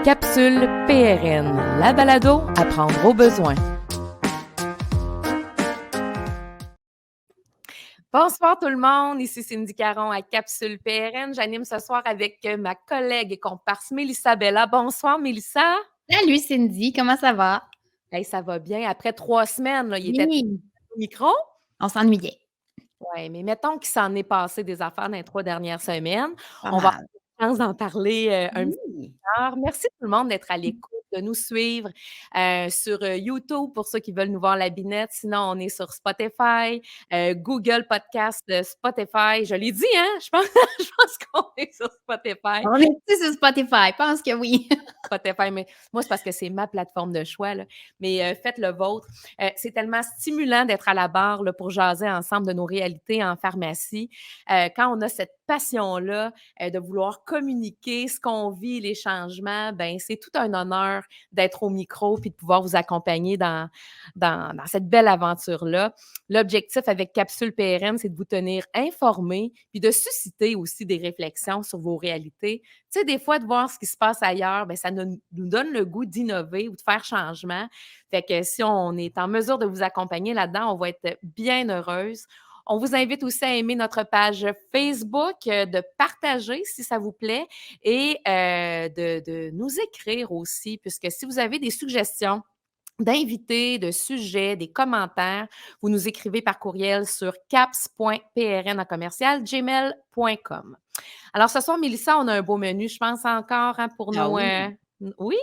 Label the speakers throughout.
Speaker 1: Capsule PRN, la balado à prendre au besoin. Bonsoir tout le monde, ici Cindy Caron à Capsule PRN. J'anime ce soir avec ma collègue et comparse Mélissa Bella. Bonsoir Mélissa.
Speaker 2: Salut Cindy, comment ça va?
Speaker 1: Hey, ça va bien. Après 3 semaines, là, il était
Speaker 2: Oui,
Speaker 1: au micro.
Speaker 2: on s'ennuyait.
Speaker 1: Oui, mais mettons qu'il s'en est passé des affaires dans les 3 dernières semaines.
Speaker 2: Pas
Speaker 1: On va
Speaker 2: mal.
Speaker 1: avoir la chance d'en parler un petit
Speaker 2: Oui.
Speaker 1: peu. Alors, merci tout le monde d'être à l'écoute, de nous suivre sur YouTube pour ceux qui veulent nous voir la binette. Sinon, on est sur Spotify, Google Podcast, Spotify. Je l'ai dit, hein? Je pense, je pense qu'on est sur Spotify.
Speaker 2: On est-tu sur Spotify? Je pense que oui.
Speaker 1: Spotify, mais moi, c'est parce que c'est ma plateforme de choix, là. Mais faites le vôtre. C'est tellement stimulant d'être à la barre là, pour jaser ensemble de nos réalités en pharmacie. Quand on a cette passion-là de vouloir communiquer ce qu'on vit, les changements, ben c'est tout un honneur d'être au micro puis de pouvoir vous accompagner dans cette belle aventure-là. L'objectif avec Capsule PRN, c'est de vous tenir informés puis de susciter aussi des réflexions sur vos réalités. Tu sais, des fois, de voir ce qui se passe ailleurs, bien, ça nous donne le goût d'innover ou de faire changement. Fait que si on est en mesure de vous accompagner là-dedans, on va être bien heureuse. On vous invite aussi à aimer notre page Facebook, de partager si ça vous plaît et de nous écrire aussi, puisque si vous avez des suggestions, d'invités, de sujets, des commentaires, vous nous écrivez par courriel sur caps.prn@gmail.com. Alors, ce soir, Mélissa, on a un beau menu, je pense encore hein, pour
Speaker 2: Ah
Speaker 1: nos.
Speaker 2: oui,
Speaker 1: Oui.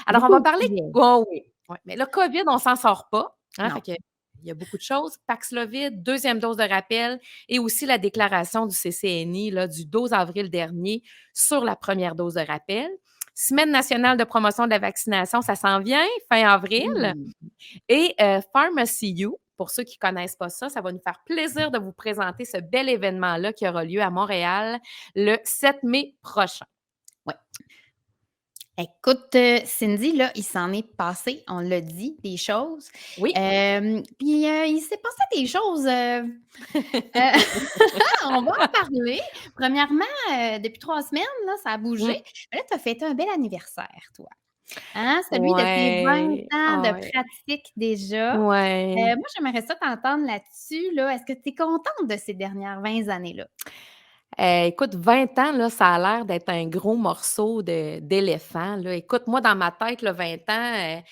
Speaker 1: Alors, on
Speaker 2: beaucoup
Speaker 1: va
Speaker 2: de
Speaker 1: parler.
Speaker 2: sujets.
Speaker 1: Oh, oui. Ouais. Mais le COVID, on s'en sort pas. Hein,
Speaker 2: Non.
Speaker 1: fait que, il y a beaucoup de choses. Paxlovid, deuxième dose de rappel et aussi la déclaration du CCNI là, du 12 avril dernier sur la première dose de rappel. Semaine nationale de promotion de la vaccination, ça s'en vient, fin avril.
Speaker 2: Oui.
Speaker 1: Et Pharmacy U, pour ceux qui ne connaissent pas ça, ça va nous faire plaisir de vous présenter ce bel événement-là qui aura lieu à Montréal le 7 mai prochain.
Speaker 2: Ouais. Écoute, Cindy, là, il s'en est passé, on l'a dit, des choses.
Speaker 1: Oui.
Speaker 2: Puis il s'est passé des choses. On va en parler. Premièrement, depuis 3 semaines, là, ça a bougé.
Speaker 1: Mm.
Speaker 2: Mais là, tu as fêté un bel anniversaire, toi. Hein? Celui de tes 20
Speaker 1: Ouais.
Speaker 2: ans de
Speaker 1: Ouais.
Speaker 2: pratique déjà.
Speaker 1: Ouais.
Speaker 2: Moi, j'aimerais ça t'entendre là-dessus, là. Est-ce que tu es contente de ces dernières 20 années-là?
Speaker 1: Écoute, 20 ans, là, ça a l'air d'être un gros morceau d'éléphant. Là. Écoute, moi, dans ma tête, là, 20 ans,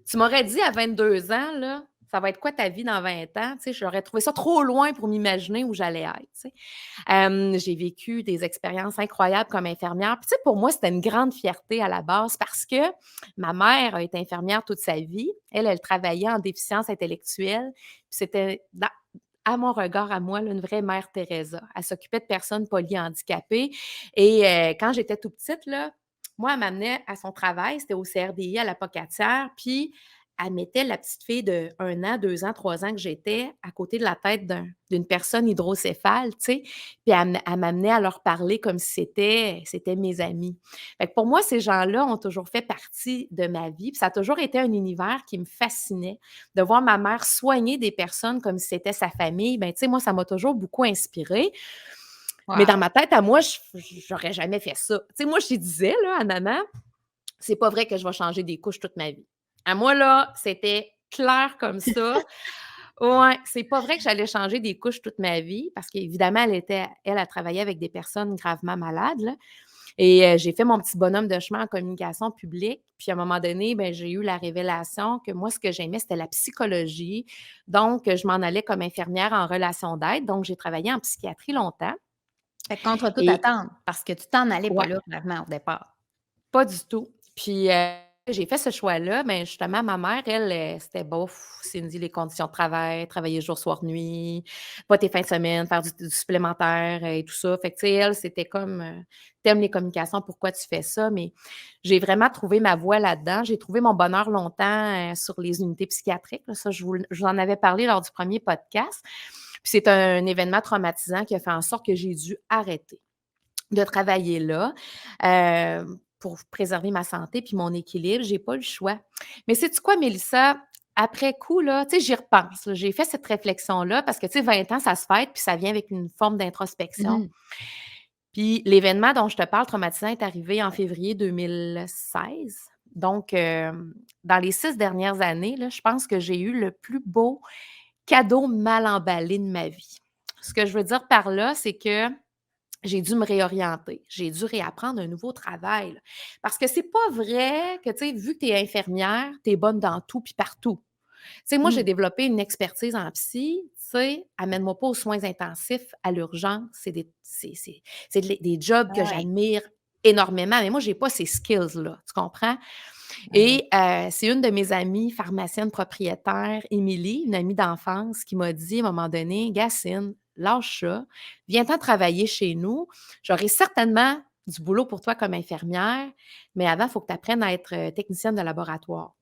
Speaker 1: tu m'aurais dit à 22 ans, là, ça va être quoi ta vie dans 20 ans? Tu sais, j'aurais trouvé ça trop loin pour m'imaginer où j'allais être. Tu sais. J'ai vécu des expériences incroyables comme infirmière. Puis, tu sais, pour moi, c'était une grande fierté à la base parce que ma mère a été infirmière toute sa vie. Elle travaillait en déficience intellectuelle. Puis c'était à mon regard, à moi, là, une vraie mère Teresa. Elle s'occupait de personnes polyhandicapées. Et quand j'étais tout petite, là, moi, elle m'amenait à son travail, c'était au CRDI à la Pocatière, puis elle mettait la petite fille de 1 an, 2 ans, 3 ans que j'étais à côté de la tête d'une personne hydrocéphale, tu sais, puis elle m'amenait à leur parler comme si c'était mes amis. Fait que pour moi, ces gens-là ont toujours fait partie de ma vie, puis ça a toujours été un univers qui me fascinait. De voir ma mère soigner des personnes comme si c'était sa famille, ben tu sais, moi, ça m'a toujours beaucoup inspirée. Mais dans
Speaker 2: Wow!
Speaker 1: ma tête, à moi, j'aurais jamais fait ça. Tu sais, moi, je lui disais là, à maman, c'est pas vrai que je vais changer des couches toute ma vie. À moi, là, c'était clair comme ça. Ouais, c'est pas vrai que j'allais changer des couches toute ma vie parce qu'évidemment, elle a travaillé avec des personnes gravement malades, là. Et j'ai fait mon petit bonhomme de chemin en communication publique. Puis à un moment donné, ben, j'ai eu la révélation que moi, ce que j'aimais, c'était la psychologie. Donc, je m'en allais comme infirmière en relation d'aide. Donc, j'ai travaillé en psychiatrie longtemps.
Speaker 2: Fait que contre toute
Speaker 1: Et
Speaker 2: attente, parce que tu t'en allais pas
Speaker 1: ouais,
Speaker 2: là, clairement, au départ.
Speaker 1: pas du tout. Puis, j'ai fait ce choix-là, mais justement, ma mère, elle, c'était bof, Cindy, les conditions de travail, travailler jour, soir, nuit, pas tes fins de semaine, faire du supplémentaire et tout ça. Fait que, tu sais, elle, c'était comme, tu les communications, pourquoi tu fais ça? Mais j'ai vraiment trouvé ma voie là-dedans. J'ai trouvé mon bonheur longtemps, sur les unités psychiatriques, là. Ça, je vous en avais parlé lors du premier podcast. Puis c'est un événement traumatisant qui a fait en sorte que j'ai dû arrêter de travailler là, pour préserver ma santé puis mon équilibre. J'ai pas eu le choix. Mais sais-tu quoi, Mélissa? Après coup, là, tu sais, j'y repense, là. J'ai fait cette réflexion-là parce que, tu sais, 20 ans, ça se fête puis ça vient avec une forme d'introspection.
Speaker 2: Mmh.
Speaker 1: Puis l'événement dont je te parle, traumatisant, est arrivé en février 2016. Donc, dans les 6 dernières années, là, je pense que j'ai eu le plus beau cadeau mal emballé de ma vie. Ce que je veux dire par là, c'est que j'ai dû me réorienter. J'ai dû réapprendre un nouveau travail, là. Parce que c'est pas vrai que, tu sais, vu que tu es infirmière, tu es bonne dans tout puis partout. Tu sais, moi, j'ai
Speaker 2: Mmh.
Speaker 1: développé une expertise en psy, tu sais, amène-moi pas aux soins intensifs, à l'urgence, c'est des jobs que
Speaker 2: Ouais,
Speaker 1: j'admire énormément, mais moi, j'ai pas ces skills-là, tu comprends?
Speaker 2: ouais, ouais.
Speaker 1: Et c'est une de mes amies pharmaciennes propriétaires, Émilie, une amie d'enfance, qui m'a dit à un moment donné: «Gacine, lâche ça, viens-t'en travailler chez nous. J'aurai certainement du boulot pour toi comme infirmière, mais avant, il faut que tu apprennes à être, technicienne de laboratoire».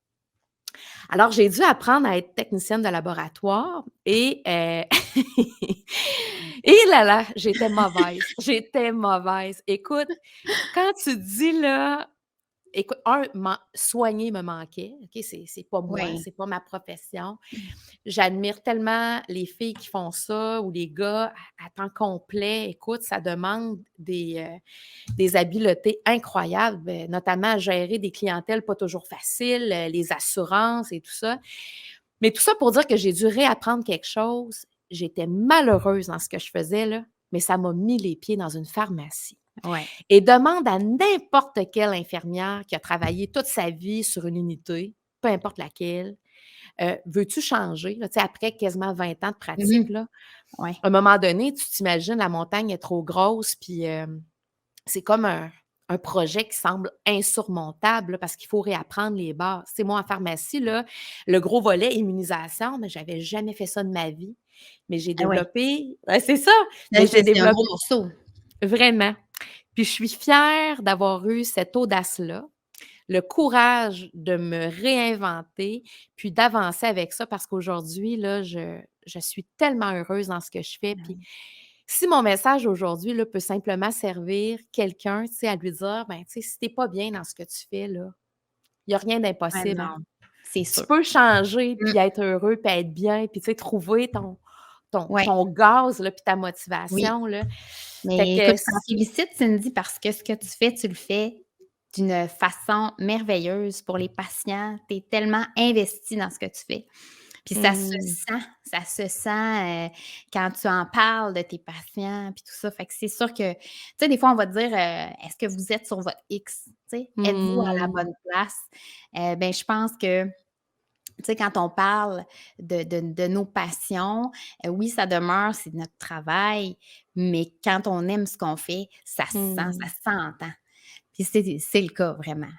Speaker 1: Alors, j'ai dû apprendre à être technicienne de laboratoire et là là, j'étais mauvaise. Écoute, quand tu dis là, écoute, soigner me manquait, OK? C'est pas moi,
Speaker 2: Ouais.
Speaker 1: c'est pas ma profession. J'admire tellement les filles qui font ça ou les gars à temps complet. Écoute, ça demande des habiletés incroyables, notamment à gérer des clientèles pas toujours faciles, les assurances et tout ça. Mais tout ça pour dire que j'ai dû réapprendre quelque chose. J'étais malheureuse dans ce que je faisais, là, mais ça m'a mis les pieds dans une pharmacie.
Speaker 2: Ouais.
Speaker 1: Et demande à n'importe quelle infirmière qui a travaillé toute sa vie sur une unité, peu importe laquelle, veux-tu changer? Là, tu sais, après quasiment 20 ans de pratique,
Speaker 2: Mmh.
Speaker 1: là,
Speaker 2: Ouais.
Speaker 1: à un moment donné, tu t'imagines la montagne est trop grosse, puis c'est comme un projet qui semble insurmontable là, parce qu'il faut réapprendre les bases. Tu sais, moi, en pharmacie, là, le gros volet immunisation, mais j'avais jamais fait ça de ma vie. Mais j'ai
Speaker 2: Ah ouais.
Speaker 1: développé ouais, c'est ça,
Speaker 2: Là,
Speaker 1: mais j'ai
Speaker 2: c'est un
Speaker 1: développé
Speaker 2: gros morceau.
Speaker 1: vraiment. Puis je suis fière d'avoir eu cette audace-là, le courage de me réinventer, puis d'avancer avec ça parce qu'aujourd'hui, là, je suis tellement heureuse dans ce que je fais. Puis si mon message aujourd'hui, là, peut simplement servir quelqu'un, tu sais, à lui dire, ben, tu sais, si tu pas bien dans ce que tu fais, là, il y a rien
Speaker 2: Ouais,
Speaker 1: d'impossible.
Speaker 2: non, c'est
Speaker 1: Tu
Speaker 2: sûr.
Speaker 1: peux changer,
Speaker 2: Mmh.
Speaker 1: puis être heureux, puis être bien, puis tu sais, trouver
Speaker 2: Ouais,
Speaker 1: ton gaz, là, puis ta
Speaker 2: oui.
Speaker 1: motivation, là. Fait
Speaker 2: Mais
Speaker 1: que
Speaker 2: écoute, je t'en félicite, Cindy, parce que ce que tu le fais d'une façon merveilleuse pour les patients. Tu es tellement investie dans ce que tu fais. Puis
Speaker 1: mmh,
Speaker 2: ça se sent, quand tu en parles de tes patients puis tout ça. Fait que c'est sûr que tu sais, des fois, on va te dire, «Est-ce que vous êtes sur votre X?» Tu sais, «Êtes-vous à la
Speaker 1: mmh.
Speaker 2: bonne place?» Ben, je pense que tu sais, quand on parle de nos passions, oui, ça demeure, c'est notre travail, mais quand on aime ce qu'on fait, ça se sent, ça
Speaker 1: Mmh.
Speaker 2: s'entend. Puis c'est le cas vraiment.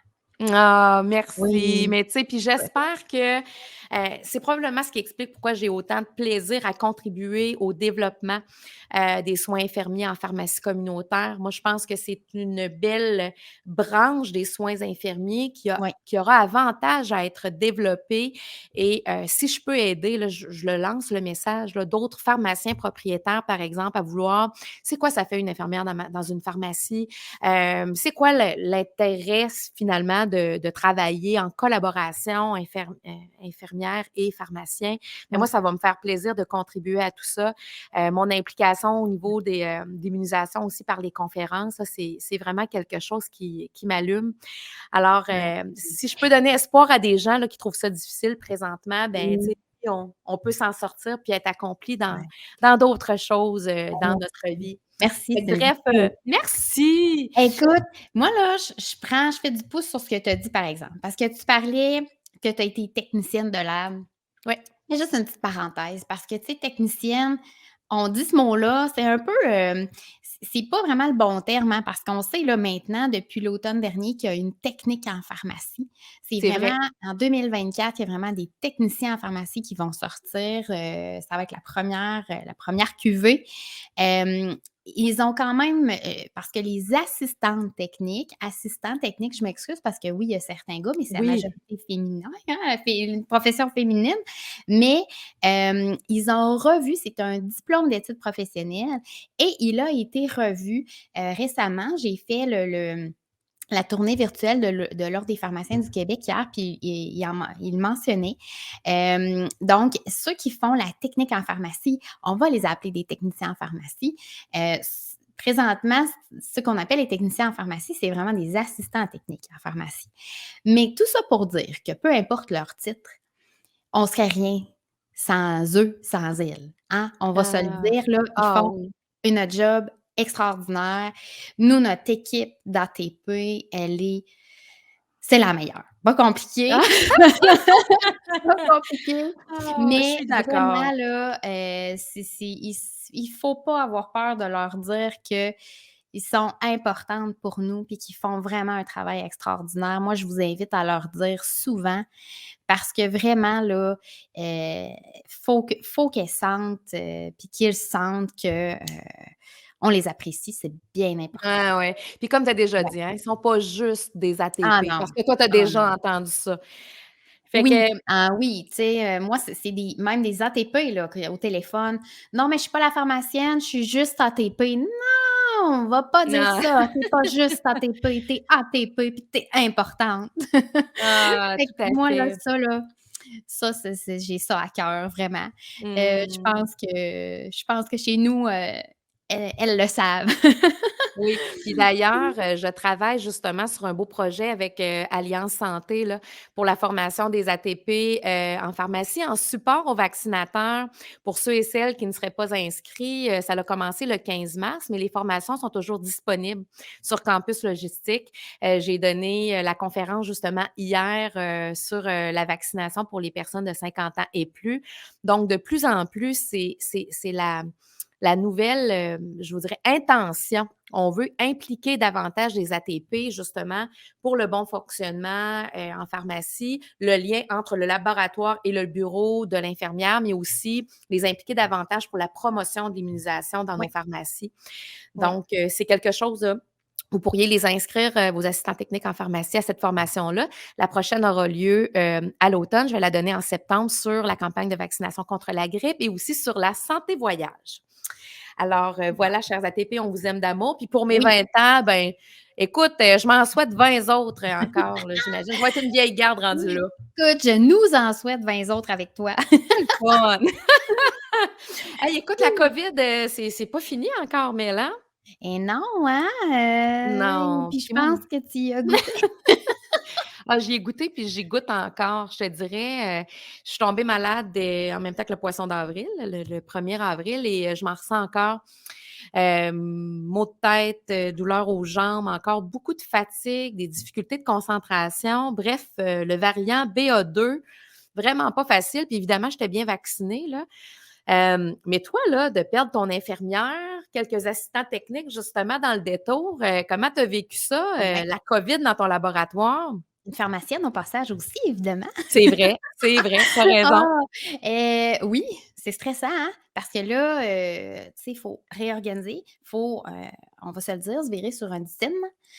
Speaker 1: Ah, merci.
Speaker 2: Oui,
Speaker 1: Mais tu sais, puis j'espère que, c'est probablement ce qui explique pourquoi j'ai autant de plaisir à contribuer au développement, des soins infirmiers en pharmacie communautaire. Moi, je pense que c'est une belle branche des soins infirmiers
Speaker 2: oui,
Speaker 1: qui aura avantage à être développée et si je peux aider, là, je le lance le message, là, d'autres pharmaciens propriétaires, par exemple, à vouloir c'est quoi ça fait une infirmière dans une pharmacie? C'est quoi l'intérêt finalement de travailler en collaboration infirmière et pharmacien? Mais moi,
Speaker 2: oui,
Speaker 1: ça va me faire plaisir de contribuer à tout ça. Mon implication au niveau d'immunisation aussi par les conférences, ça, c'est vraiment quelque chose qui m'allume. Alors,
Speaker 2: merci.
Speaker 1: si je peux donner espoir à des gens là, qui trouvent ça difficile présentement, ben, tu
Speaker 2: Oui,
Speaker 1: sais, on peut s'en sortir puis être accompli
Speaker 2: ouais.
Speaker 1: dans d'autres choses, dans notre
Speaker 2: Merci.
Speaker 1: vie.
Speaker 2: Merci
Speaker 1: Fait que
Speaker 2: Cindy.
Speaker 1: bref, merci!
Speaker 2: Écoute, moi là, je fais du pouce sur ce que tu as dit, par exemple, parce que tu parlais que tu as été technicienne de lab.
Speaker 1: Ouais.
Speaker 2: Mais juste une petite parenthèse parce que, tu sais, technicienne, on dit ce mot-là, c'est un peu, c'est pas vraiment le bon terme, hein, parce qu'on sait là maintenant depuis l'automne dernier qu'il y a une technique en pharmacie. C'est
Speaker 1: C'est
Speaker 2: vraiment
Speaker 1: vrai.
Speaker 2: en 2024, il y a vraiment des techniciens en pharmacie qui vont sortir, ça va être la première cuvée. Hem, Ils ont quand même, parce que les assistants techniques, je m'excuse parce que oui, il y a certains gars, mais c'est la
Speaker 1: Oui.
Speaker 2: majorité féminin, hein, une profession féminine. Mais, ils ont revu, c'est un diplôme d'études professionnelles et il a été revu, récemment. J'ai fait la tournée virtuelle de l'Ordre des pharmaciens du Québec hier, puis il mentionnait. Donc ceux qui font la technique en pharmacie, on va les appeler des techniciens en pharmacie. présentement, ce qu'on appelle les techniciens en pharmacie, c'est vraiment des assistants techniques en pharmacie. Mais tout ça pour dire que peu importe leur titre, on serait rien sans eux, sans elles, hein? On va se le
Speaker 1: Ah,
Speaker 2: dire, là, ils
Speaker 1: ah
Speaker 2: font
Speaker 1: oui.
Speaker 2: une job extraordinaire. Nous, notre équipe d'ATP, c'est la meilleure. Pas compliqué, pas compliqué,
Speaker 1: Ah, je
Speaker 2: mais
Speaker 1: suis d'accord.
Speaker 2: vraiment là, c'est il faut pas avoir peur de leur dire qu'ils sont importantes pour nous puis qu'ils font vraiment un travail extraordinaire. Moi, je vous invite à leur dire souvent parce que vraiment là, faut qu'elles sentent, puis qu'ils sentent que, on les apprécie, c'est bien important.
Speaker 1: Ah ouais. Puis comme tu as déjà
Speaker 2: Ouais.
Speaker 1: dit, hein, ils sont pas juste des
Speaker 2: Ah
Speaker 1: ATP parce
Speaker 2: non,
Speaker 1: que toi, tu as
Speaker 2: ah non.
Speaker 1: déjà entendu ça. Fait
Speaker 2: Oui,
Speaker 1: que
Speaker 2: ah oui, tu sais, moi, c'est des même des ATP là, que au téléphone: «Non, mais je suis pas la pharmacienne, je suis juste ATP». Non, on va pas dire
Speaker 1: non.
Speaker 2: ça, tu es pas juste ATP, tu es ATP puis tu es importante.
Speaker 1: Ah,
Speaker 2: Fait que
Speaker 1: tout à
Speaker 2: moi là,
Speaker 1: fait.
Speaker 2: ça c'est j'ai ça à cœur vraiment.
Speaker 1: Mmh.
Speaker 2: Je pense que chez nous, elles le savent.
Speaker 1: Oui, puis d'ailleurs, je travaille justement sur un beau projet avec, Alliance Santé là, pour la formation des ATP, en pharmacie, en support aux vaccinateurs. Pour ceux et celles qui ne seraient pas inscrits, ça a commencé le 15 mars, mais les formations sont toujours disponibles sur Campus Logistique. J'ai donné, la conférence justement hier, sur, la vaccination pour les personnes de 50 ans et plus. Donc de plus en plus, c'est la nouvelle, je vous dirais, intention. On veut impliquer davantage les ATP, justement, pour le bon fonctionnement, en pharmacie, le lien entre le laboratoire et le bureau de l'infirmière, mais aussi les impliquer davantage pour la promotion de l'immunisation dans
Speaker 2: Oui,
Speaker 1: nos pharmacies.
Speaker 2: oui.
Speaker 1: Donc, c'est quelque chose, vous pourriez les inscrire, vos assistants techniques en pharmacie à cette formation-là. La prochaine aura lieu, à l'automne. Je vais la donner en septembre sur la campagne de vaccination contre la grippe et aussi sur la santé voyage. Alors, voilà, chers ATP, on vous aime d'amour. Puis pour mes
Speaker 2: Oui.
Speaker 1: 20 ans, ben, écoute, je m'en souhaite 20 autres encore, là, j'imagine. Je vais être une vieille garde rendue là.
Speaker 2: Écoute, je nous en souhaite 20 autres avec toi.
Speaker 1: Fun! Hey, écoute, la COVID, c'est pas fini encore, Mel, hein?
Speaker 2: Et non, hein,
Speaker 1: Non.
Speaker 2: puis je
Speaker 1: Puis moi,
Speaker 2: pense que tu y as goûté.
Speaker 1: ah, j'y ai goûté, puis j'y goûte encore. Je te dirais, je suis tombée malade en même temps que le poisson d'avril, le 1er avril et je m'en ressens encore. Maux de tête, douleurs aux jambes, encore beaucoup de fatigue, des difficultés de concentration. Bref, le variant BA2, vraiment pas facile. Puis évidemment, j'étais bien vaccinée, là. Mais toi, là, de perdre ton infirmière, quelques assistants techniques, justement, dans le détour, comment tu as vécu ça,
Speaker 2: Ouais,
Speaker 1: la COVID dans ton laboratoire?
Speaker 2: une pharmacienne au passage aussi, évidemment.
Speaker 1: C'est vrai, tu as raison.
Speaker 2: Ah! Oui, c'est stressant, hein, parce que là, tu sais, il faut réorganiser, faut, on va se le dire, se virer sur un dixième.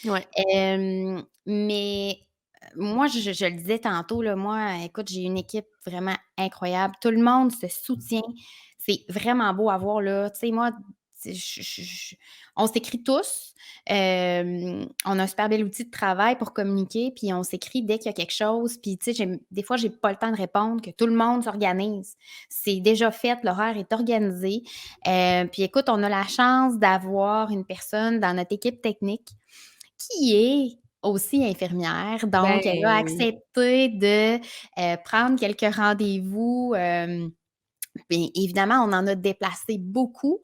Speaker 1: Ouais.
Speaker 2: Mais moi, je le disais tantôt, là, moi, écoute, j'ai une équipe vraiment incroyable. Tout le monde se soutient. C'est vraiment beau à voir, là. Tu sais, moi, tu sais, on s'écrit tous. On a un super bel outil de travail pour communiquer, puis on s'écrit dès qu'il y a quelque chose. Puis, tu sais, des fois, j'ai pas le temps de répondre, que tout le monde s'organise. C'est déjà fait, l'horaire est organisé. Puis écoute, on a la chance d'avoir une personne dans notre équipe technique qui est aussi infirmière, donc elle a
Speaker 1: Ben oui.
Speaker 2: accepté de, prendre quelques rendez-vous, bien évidemment, on en a déplacé beaucoup.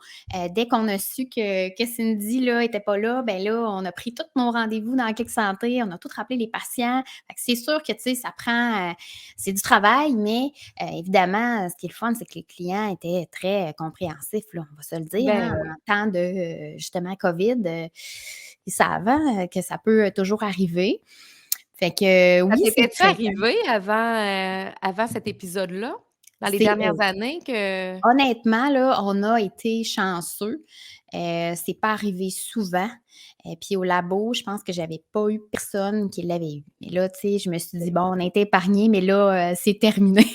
Speaker 2: Dès qu'on a su que Cindy, là, était pas là, ben là, on a pris tous nos rendez-vous dans la Clique Santé, on a tout rappelé les patients. Fait que c'est sûr que, tu sais, ça prend, c'est du travail, mais évidemment, ce qui est le fun, c'est que les clients étaient très compréhensifs, là, on va se le dire,
Speaker 1: Ben
Speaker 2: hein,
Speaker 1: oui.
Speaker 2: en temps de, justement, COVID, ils savent, hein, que ça peut toujours arriver. Fait que
Speaker 1: Ça
Speaker 2: oui, c'est
Speaker 1: t'était-tu
Speaker 2: stressant.
Speaker 1: arrivé avant cet épisode-là? Dans les
Speaker 2: C'est,
Speaker 1: dernières années que
Speaker 2: honnêtement, là, on a été chanceux. C'est pas arrivé souvent. Puis au labo, je pense que j'avais pas eu personne qui l'avait eu. Mais là, tu sais, je me suis dit: «Bon, on a été épargnés, mais là, c'est terminé».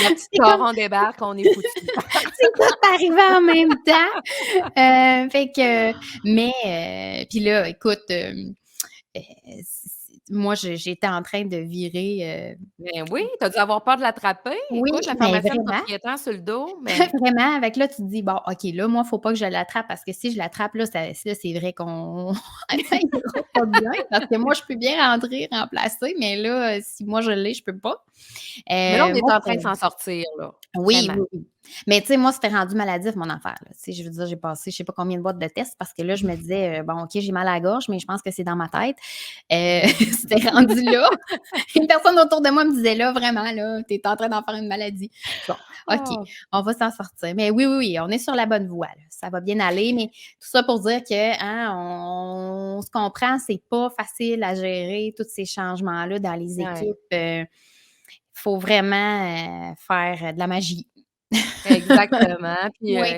Speaker 1: la petite
Speaker 2: C'est
Speaker 1: sort,
Speaker 2: comme
Speaker 1: on débarque, on est foutus.
Speaker 2: c'est tout arrivé en même temps. Fait que mais puis là, écoute, c moi, j'étais en train de virer,
Speaker 1: Ben oui, tu as dû avoir peur de l'attraper.
Speaker 2: oui,
Speaker 1: Écoute, la
Speaker 2: mais
Speaker 1: pharmacienne
Speaker 2: vraiment.
Speaker 1: propriétaire sur le dos, mais
Speaker 2: Vraiment, avec là, tu te dis: «Bon, OK, là, moi, faut pas que je l'attrape parce que si je l'attrape, là, c'est vrai qu'on ça ira pas bien parce que moi, je peux bien rentrer, remplacer, mais là, si moi je l'ai, je peux pas».
Speaker 1: là, on est
Speaker 2: Moi,
Speaker 1: en train de
Speaker 2: c'était
Speaker 1: s'en sortir, là,
Speaker 2: oui,
Speaker 1: vraiment.
Speaker 2: oui, oui. Mais tu sais, moi, c'était rendu maladif mon affaire, là. Tu sais, je veux dire, j'ai passé je sais pas combien de boîtes de tests parce que là, je me disais: «Bon, OK, j'ai mal à la gorge, mais je pense que c'est dans ma tête». C'était rendu là. Une personne autour de moi me disait: «Là, vraiment, là, tu es en train d'en faire une maladie». Bon, OK,
Speaker 1: Oh,
Speaker 2: on va s'en sortir. Mais oui, oui, oui, on est sur la bonne voie, là. Ça va bien aller, mais tout ça pour dire que, hein, on se comprend, c'est pas facile à gérer tous ces changements-là dans les
Speaker 1: ouais.
Speaker 2: équipes. Faut vraiment, faire, de la magie.
Speaker 1: Exactement. Puis,
Speaker 2: Oui.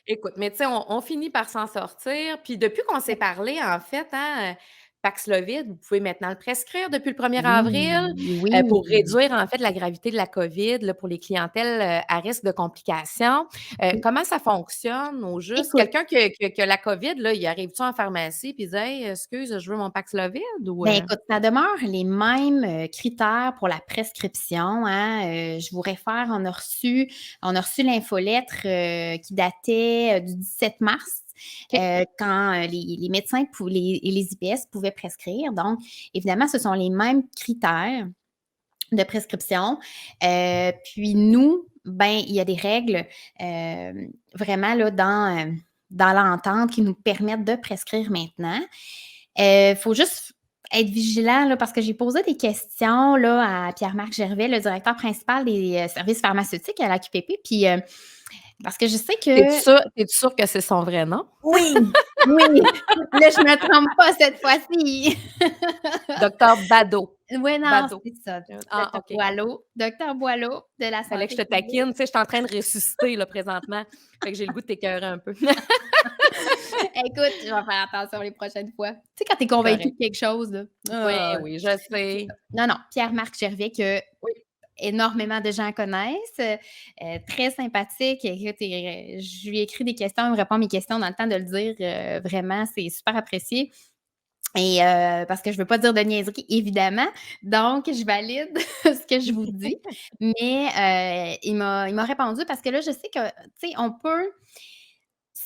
Speaker 1: écoute, mais tu sais, on finit par s'en sortir. Puis depuis qu'on s'est parlé, en fait, hein, Paxlovid, vous pouvez maintenant le prescrire depuis le 1er
Speaker 2: Oui,
Speaker 1: avril,
Speaker 2: oui.
Speaker 1: pour réduire, en fait, la gravité de la COVID, là, pour les clientèles, à risque de complications. Comment ça fonctionne au juste?
Speaker 2: Écoute,
Speaker 1: Quelqu'un qui a la COVID, là, il arrive-tu en pharmacie puis il dit: «Hey, excuse, je veux mon Paxlovid» ou,
Speaker 2: ben, écoute, ça demeure les mêmes, critères pour la prescription, hein, je vous réfère, on a reçu l'infolettre, qui datait, du 17 mars,
Speaker 1: OK.
Speaker 2: quand, les médecins et les IPS pouvaient prescrire. Donc évidemment, ce sont les mêmes critères de prescription. Puis nous, ben, il y a des règles, vraiment là dans l'entente qui nous permettent de prescrire maintenant. Faut juste être vigilant là, parce que j'ai posé des questions là à Pierre-Marc Gervais, le directeur principal des, services pharmaceutiques à la QPP, puis, parce que je sais
Speaker 1: Es-tu
Speaker 2: que
Speaker 1: sûre es-tu sûre que c'est son vrai nom?
Speaker 2: oui, oui, là, je me trompe pas cette fois-ci.
Speaker 1: Docteur Badeau.
Speaker 2: Oui, non,
Speaker 1: Badeau.
Speaker 2: c'est ça,
Speaker 1: Ah, OK.
Speaker 2: Docteur Boileau de la
Speaker 1: Fallait que je
Speaker 2: santé
Speaker 1: te
Speaker 2: publique.
Speaker 1: taquine, tu sais, je suis en train de ressusciter là présentement, fait que j'ai le goût de t'écœurer un peu.
Speaker 2: Écoute, je vais faire attention les prochaines fois. Tu sais, quand tu es
Speaker 1: C'est
Speaker 2: convaincu
Speaker 1: correct.
Speaker 2: de quelque chose, là.
Speaker 1: Oui,
Speaker 2: Ah,
Speaker 1: oui, je
Speaker 2: c'est ça.
Speaker 1: sais.
Speaker 2: Non, non, Pierre-Marc Gervais que
Speaker 1: Oui.
Speaker 2: énormément de gens connaissent, très sympathique. Écoute, je lui ai écrit des questions, il me répond à mes questions dans le temps de le dire, vraiment, c'est super apprécié et parce que je veux pas dire de niaiseries, évidemment, donc je valide ce que je vous dis, mais il m'a répondu parce que là, je sais que, tu sais, on peut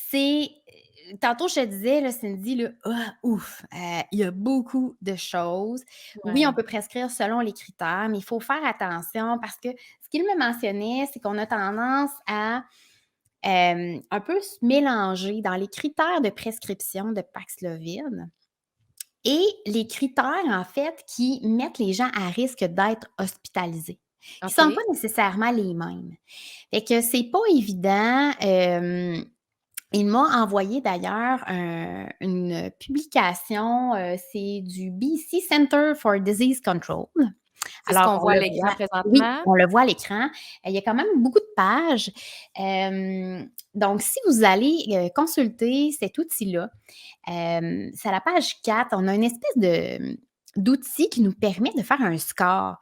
Speaker 2: c'est tantôt je te disais là, Cindy là, ah ouf, il y a beaucoup de choses. Oui, on
Speaker 1: Ouais.
Speaker 2: peut prescrire selon les critères, mais il faut faire attention parce que ce qu'il me mentionnait, c'est qu'on a tendance à, un peu se mélanger dans les critères de prescription de Paxlovid et les critères, en fait, qui mettent les gens à risque d'être hospitalisés. Ils sont pas
Speaker 1: OK.
Speaker 2: nécessairement les mêmes. Fait que c'est pas évident, il m'a envoyé d'ailleurs une publication, c'est du BC Center for Disease Control.
Speaker 1: C'est ce
Speaker 2: Alors
Speaker 1: qu'on
Speaker 2: on
Speaker 1: voit à
Speaker 2: le
Speaker 1: l'écran
Speaker 2: voit oui,
Speaker 1: présentement?
Speaker 2: on le voit à l'écran. Il y a quand même beaucoup de pages. Donc si vous allez, consulter cet outil-là, c'est à la page 4, on a une espèce d'outil qui nous permet de faire un score.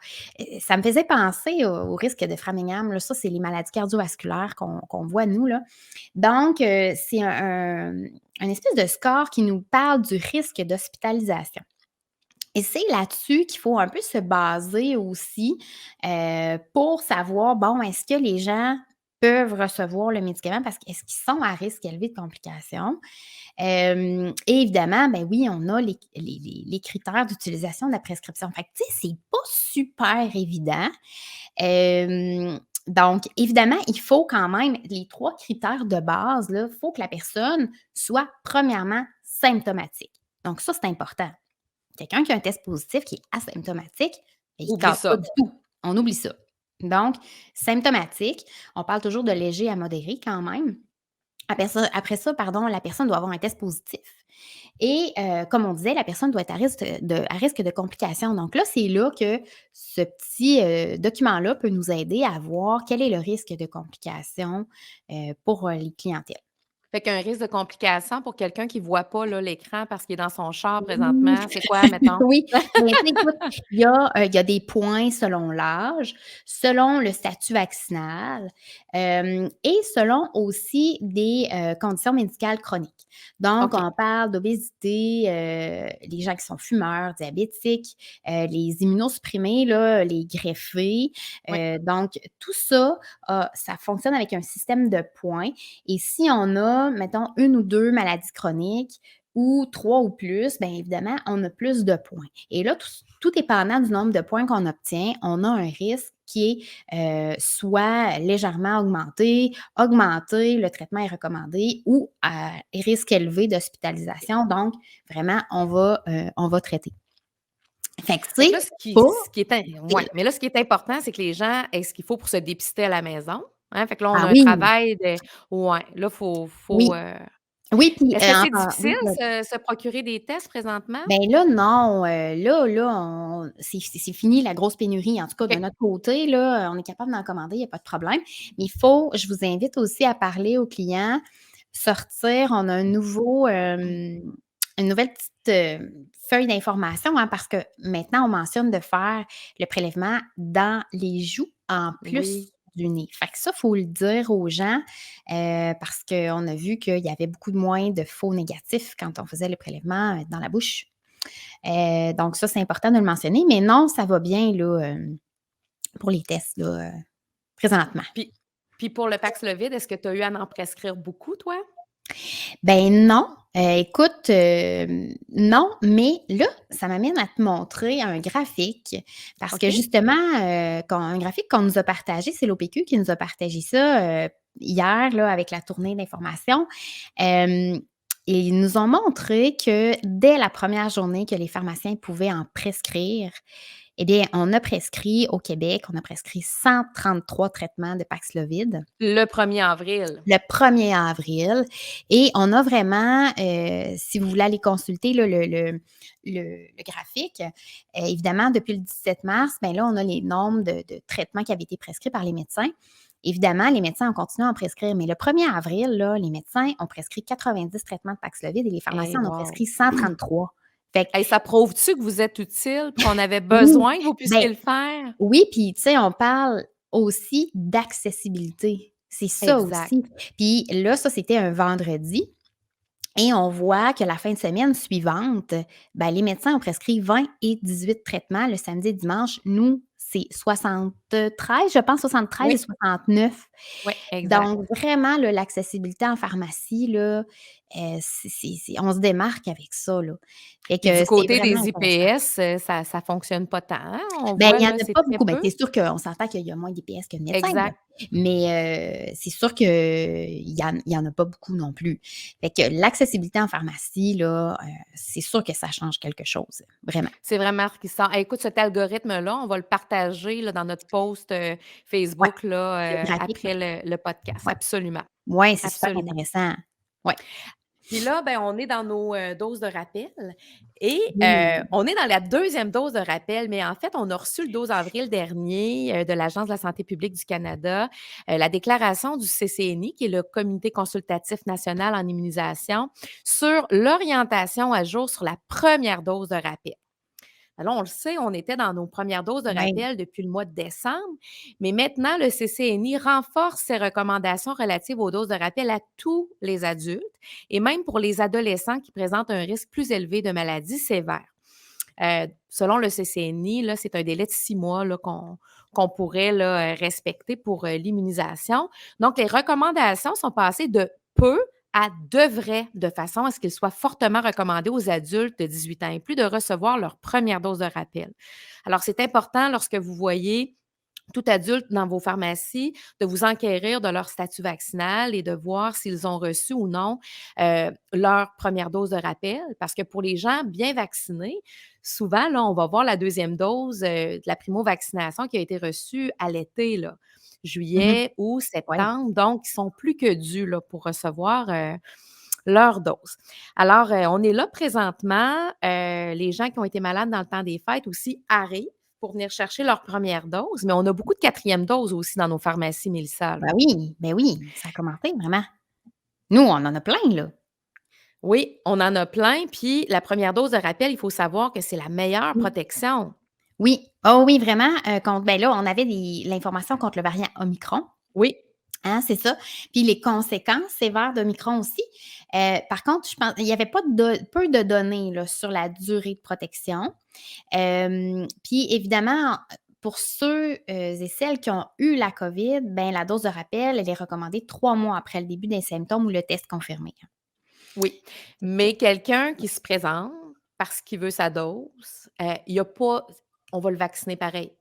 Speaker 2: Ça me faisait penser au risque de Framingham, là, ça, c'est les maladies cardiovasculaires qu'on voit nous, là. Donc, c'est un espèce de score qui nous parle du risque d'hospitalisation. Et c'est là-dessus qu'il faut un peu se baser aussi, pour savoir, bon, est-ce que les gens peuvent recevoir le médicament parce qu'est-ce qu'ils sont à risque élevé de complications? Et évidemment, ben oui, on a les critères d'utilisation de la prescription. Fait que, tu sais, c'est pas super évident. Donc évidemment, il faut quand même les 3 critères de base, il faut que la personne soit premièrement symptomatique. Donc ça, c'est important. Quelqu'un qui a un test positif qui est asymptomatique, ben, il ne
Speaker 1: Oublie
Speaker 2: cadre pas
Speaker 1: ça.
Speaker 2: du tout. On oublie ça. Donc symptomatique, on parle toujours de léger à modéré quand même. Après ça, pardon, la personne doit avoir un test positif et comme on disait, la personne doit être à risque de complications. Donc là, c'est là que ce petit, document-là peut nous aider à voir quel est le risque de complications, pour, les clientèles.
Speaker 1: Fait qu'un risque de complication pour quelqu'un qui voit pas, là, l'écran parce qu'il est dans son char
Speaker 2: Oui.
Speaker 1: présentement, c'est quoi, mettons?
Speaker 2: Oui, mais tu sais, écoute, il y a des points selon l'âge, selon le statut vaccinal, et selon aussi des, conditions médicales chroniques. Donc
Speaker 1: OK,
Speaker 2: on parle d'obésité, les gens qui sont fumeurs, diabétiques, les immunosupprimés là, les greffés,
Speaker 1: oui.
Speaker 2: donc tout ça, ça fonctionne avec un système de points et si on a, mettons, une ou 2 maladies chroniques, ou 3 ou plus, bien évidemment, on a plus de points. Et là, tout dépendant du nombre de points qu'on obtient, on a un risque qui est soit légèrement augmenté, le traitement est recommandé ou à risque élevé d'hospitalisation. Donc, vraiment, on va traiter. Fait que
Speaker 1: Fait que
Speaker 2: c'est
Speaker 1: là,
Speaker 2: pas
Speaker 1: ce qui est im ouais,
Speaker 2: facile.
Speaker 1: mais là, ce qui est important, c'est que les gens aient ce qu'il faut pour se dépister à la maison, hein. Fait que là, on
Speaker 2: Ah
Speaker 1: a un
Speaker 2: oui,
Speaker 1: travail de ouais, là, faut,
Speaker 2: oui, oui, puis
Speaker 1: est-ce que c'est
Speaker 2: enfin,
Speaker 1: difficile
Speaker 2: oui,
Speaker 1: se procurer des tests présentement?
Speaker 2: ben là, non, là, on c'est fini la grosse pénurie. En tout cas, de
Speaker 1: OK.
Speaker 2: notre côté, là, on est capable d'en commander, il y a pas de problème. Mais il faut je vous invite aussi à parler aux clients, sortir on a un nouveau, une nouvelle petite, feuille d'information, hein, parce que maintenant, on mentionne de faire le prélèvement dans les joues en plus
Speaker 1: Oui.
Speaker 2: du nez. Fait que ça, il faut le dire aux gens, parce qu'on a vu qu'il y avait beaucoup de moins de faux négatifs quand on faisait le prélèvement, dans la bouche. Donc ça, c'est important de le mentionner, mais non, ça va bien là, pour les tests là, présentement.
Speaker 1: Puis puis pour le Paxlovid, est-ce que tu as eu à en prescrire beaucoup, toi?
Speaker 2: Ben non, écoute, non, mais là, ça m'amène à te montrer un graphique parce que
Speaker 1: OK.
Speaker 2: justement, un graphique qu'on nous a partagé, c'est l'OPQ qui nous a partagé ça, hier là avec la tournée d'informations. Hem et ils nous ont montré que dès la première journée que les pharmaciens pouvaient en prescrire, eh bien, on a prescrit au Québec, on a prescrit 133 traitements de Paxlovid.
Speaker 1: Le 1er avril.
Speaker 2: Le 1er avril et on a vraiment, si vous voulez aller consulter là le graphique, évidemment depuis le 17 mars, ben là, on a les nombres de traitements qui avaient été prescrits par les médecins. Évidemment, les médecins ont continué à en prescrire, mais le 1er avril, là, les médecins ont prescrit 90 traitements de Paxlovid et les
Speaker 1: Eh
Speaker 2: pharmaciens en ont
Speaker 1: wow!
Speaker 2: prescrit 133. Fait que
Speaker 1: Hey, ça prouve-tu que vous êtes utile, puis qu'on avait
Speaker 2: oui,
Speaker 1: besoin que vous puissiez
Speaker 2: ben
Speaker 1: le faire?
Speaker 2: oui, puis tu sais, on parle aussi d'accessibilité. C'est ça
Speaker 1: Exact.
Speaker 2: aussi. Puis là, ça, c'était un vendredi et on voit que la fin de semaine suivante, ben, les médecins ont prescrit 20 et 18 traitements le samedi et dimanche. Nous, c'est 73, je pense 73 et
Speaker 1: Oui,
Speaker 2: 69.
Speaker 1: oui, exact.
Speaker 2: Donc vraiment là, l'accessibilité en pharmacie là, on se démarque avec ça là. Fait
Speaker 1: Puis
Speaker 2: que
Speaker 1: du
Speaker 2: c'est
Speaker 1: côté
Speaker 2: vraiment
Speaker 1: des
Speaker 2: intéressant.
Speaker 1: IPS, ça fonctionne pas tant, hein? On
Speaker 2: Ben,
Speaker 1: voit
Speaker 2: il y en
Speaker 1: là,
Speaker 2: a
Speaker 1: c'est
Speaker 2: pas
Speaker 1: très
Speaker 2: beaucoup. Ben,
Speaker 1: peu.
Speaker 2: c'est sûr qu'on s'entend qu'il y a moins d'IPS que de médecins, là.
Speaker 1: Exact.
Speaker 2: Mais, c'est sûr qu'il y en a pas beaucoup non plus. Fait que l'accessibilité en pharmacie, là, c'est sûr que ça change quelque chose, vraiment.
Speaker 1: C'est vraiment enrichissant. Hey, écoute, cet algorithme-là, on va le partager là, dans notre post,
Speaker 2: Ouais,
Speaker 1: Facebook
Speaker 2: le
Speaker 1: là,
Speaker 2: graphique, là.
Speaker 1: après le podcast.
Speaker 2: Ouais.
Speaker 1: Absolument,
Speaker 2: Ouais, c'est super
Speaker 1: absolument.
Speaker 2: intéressant. Ouais.
Speaker 1: Puis là, ben, on est dans nos, doses de rappel et
Speaker 2: Oui.
Speaker 1: on est dans la deuxième dose de rappel, mais en fait, on a reçu le 12 avril dernier, de l'Agence de la santé publique du Canada, la déclaration du CCNI, qui est le Comité consultatif national en immunisation, sur l'orientation à jour sur la première dose de rappel. Alors, on le sait, on était dans nos premières doses de
Speaker 2: Ouais.
Speaker 1: rappel depuis le mois de décembre, mais maintenant, le CCNI renforce ses recommandations relatives aux doses de rappel à tous les adultes et même pour les adolescents qui présentent un risque plus élevé de maladies sévères. Selon le CCNI, là, c'est un délai de 6 mois là, qu'on pourrait là, respecter pour l'immunisation. Donc, les recommandations sont passées de peu à devrait, de façon à ce qu'il soit fortement recommandé aux adultes de 18 ans et plus de recevoir leur première dose de rappel. Alors, c'est important lorsque vous voyez tout adulte dans vos pharmacies, de vous enquérir de leur statut vaccinal et de voir s'ils ont reçu ou non leur première dose de rappel. Parce que pour les gens bien vaccinés, souvent, là, on va voir la deuxième dose de la primo-vaccination qui a été reçue à l'été, là,
Speaker 2: Mmh.
Speaker 1: juillet ou
Speaker 2: Ouais.
Speaker 1: septembre. Donc, ils sont plus que dus là, pour recevoir leur dose. Alors, on est là présentement. Les gens qui ont été malades dans le temps des fêtes aussi arrivent pour venir chercher leur première dose, mais on a beaucoup de quatrième doses aussi dans nos pharmacies, Mélissa, là.
Speaker 2: Ben oui, ça a commencé vraiment. Nous, on en a plein, là.
Speaker 1: Oui, on en a plein, puis la première dose de rappel, il faut savoir que c'est la meilleure
Speaker 2: Oui.
Speaker 1: protection.
Speaker 2: Oui. Oh oui, vraiment, contre ben là, on avait l'information contre le variant Omicron.
Speaker 1: Oui,
Speaker 2: Hein, c'est ça. Puis les conséquences sévères d'Omicron aussi. Par contre, je pense il y avait pas peu de données là, sur la durée de protection. Puis évidemment, pour ceux, et celles qui ont eu la COVID, ben la dose de rappel, elle est recommandée 3 mois après le début des symptômes ou le test confirmé.
Speaker 1: oui.
Speaker 2: C'est ça.
Speaker 1: Mais quelqu'un qui se présente parce qu'il veut sa dose, il y a pas on va le vacciner pareil.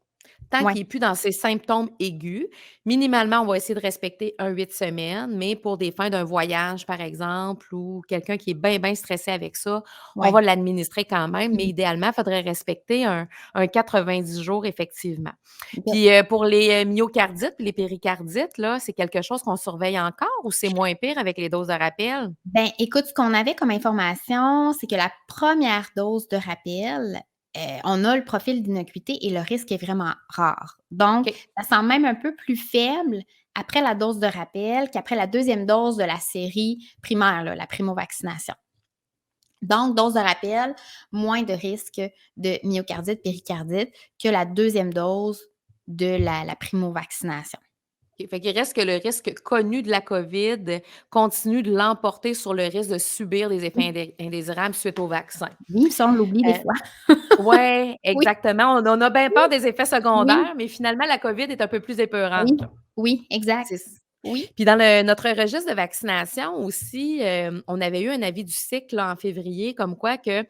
Speaker 1: Tant
Speaker 2: Ouais.
Speaker 1: qu'il est plus dans ses symptômes aigus, minimalement, on va essayer de respecter un 8 semaines, mais pour des fins d'un voyage, par exemple, ou quelqu'un qui est bien, bien stressé avec ça, on
Speaker 2: Ouais.
Speaker 1: va l'administrer quand même, mais
Speaker 2: Mmh.
Speaker 1: idéalement, il faudrait respecter un 90 jours effectivement.
Speaker 2: OK.
Speaker 1: Puis, pour les, myocardites puis les péricardites, là, c'est quelque chose qu'on surveille encore ou c'est moins pire avec les doses de rappel?
Speaker 2: Ben, écoute, ce qu'on avait comme information, c'est que la première dose de rappel, on a le profil d'innocuité et le risque est vraiment rare. Donc,
Speaker 1: OK.
Speaker 2: ça semble même un peu plus faible après la dose de rappel qu'après la deuxième dose de la série primaire, là, la primo-vaccination. Donc, dose de rappel, moins de risque de myocardite, péricardite que la deuxième dose de la primo-vaccination.
Speaker 1: OK. Fait qu'il reste que le risque connu de la COVID continue de l'emporter sur le risque de subir des effets
Speaker 2: Oui,
Speaker 1: indésirables suite au vaccin.
Speaker 2: oui, ça, on l'oublie des
Speaker 1: Heu,
Speaker 2: fois.
Speaker 1: ouais,
Speaker 2: Oui,
Speaker 1: exactement. On a bien peur
Speaker 2: oui,
Speaker 1: des effets
Speaker 2: oui,
Speaker 1: secondaires, mais finalement, la COVID est un peu plus épeurante,
Speaker 2: oui,
Speaker 1: là.
Speaker 2: oui, exact.
Speaker 1: C'est
Speaker 2: Oui.
Speaker 1: Puis dans notre registre de vaccination aussi, on avait eu un avis du cycle là, en février comme quoi que,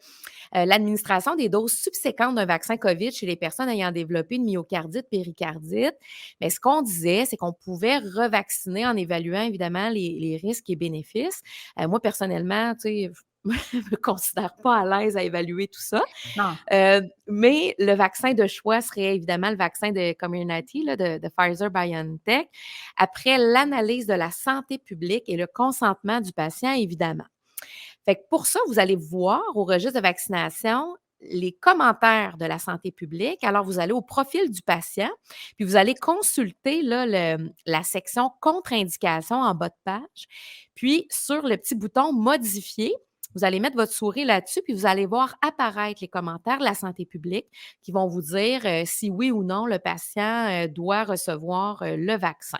Speaker 1: l'administration des doses subséquentes d'un vaccin COVID chez les personnes ayant développé une myocardite, péricardite, mais ce qu'on disait, c'est qu'on pouvait revacciner en évaluant évidemment les risques et bénéfices. Moi personnellement, tu sais, je me considère pas à l'aise à évaluer tout ça.
Speaker 2: Non.
Speaker 1: Mais le vaccin de choix serait évidemment le vaccin de Comirnaty là, de Pfizer-BioNTech, après l'analyse de la santé publique et le consentement du patient, évidemment. Fait que pour ça, vous allez voir au registre de vaccination les commentaires de la santé publique. Alors, vous allez au profil du patient, puis vous allez consulter là, la section contre-indication en bas de page. Puis, sur le petit bouton modifier, vous allez mettre votre souris là-dessus, puis vous allez voir apparaître les commentaires de la santé publique qui vont vous dire si oui ou non le patient doit recevoir le vaccin.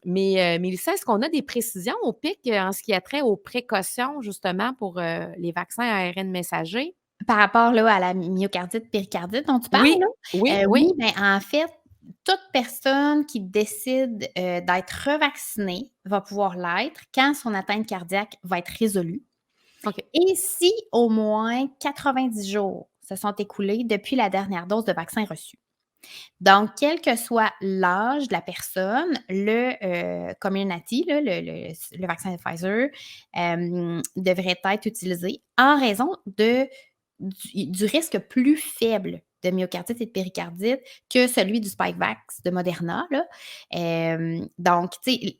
Speaker 1: Mélissa, est-ce qu'on a des précisions au PIC en ce qui a trait aux précautions justement pour les vaccins à ARN messager?
Speaker 2: Par rapport, là, à la myocardite, péricardite dont tu parles,
Speaker 1: Oui,
Speaker 2: là?
Speaker 1: oui,
Speaker 2: Oui,
Speaker 1: oui.
Speaker 2: ben, en fait, toute personne qui décide, d'être revaccinée va pouvoir l'être quand son atteinte cardiaque va être résolue
Speaker 1: OK.
Speaker 2: et si au moins 90 jours se sont écoulés depuis la dernière dose de vaccin reçue. Donc, quel que soit l'âge de la personne, Comirnaty, là, le vaccin de Pfizer, devrait être utilisé en raison du risque plus faible de myocardite et de péricardite que celui du Spikevax de Moderna, là. Donc, tu sais,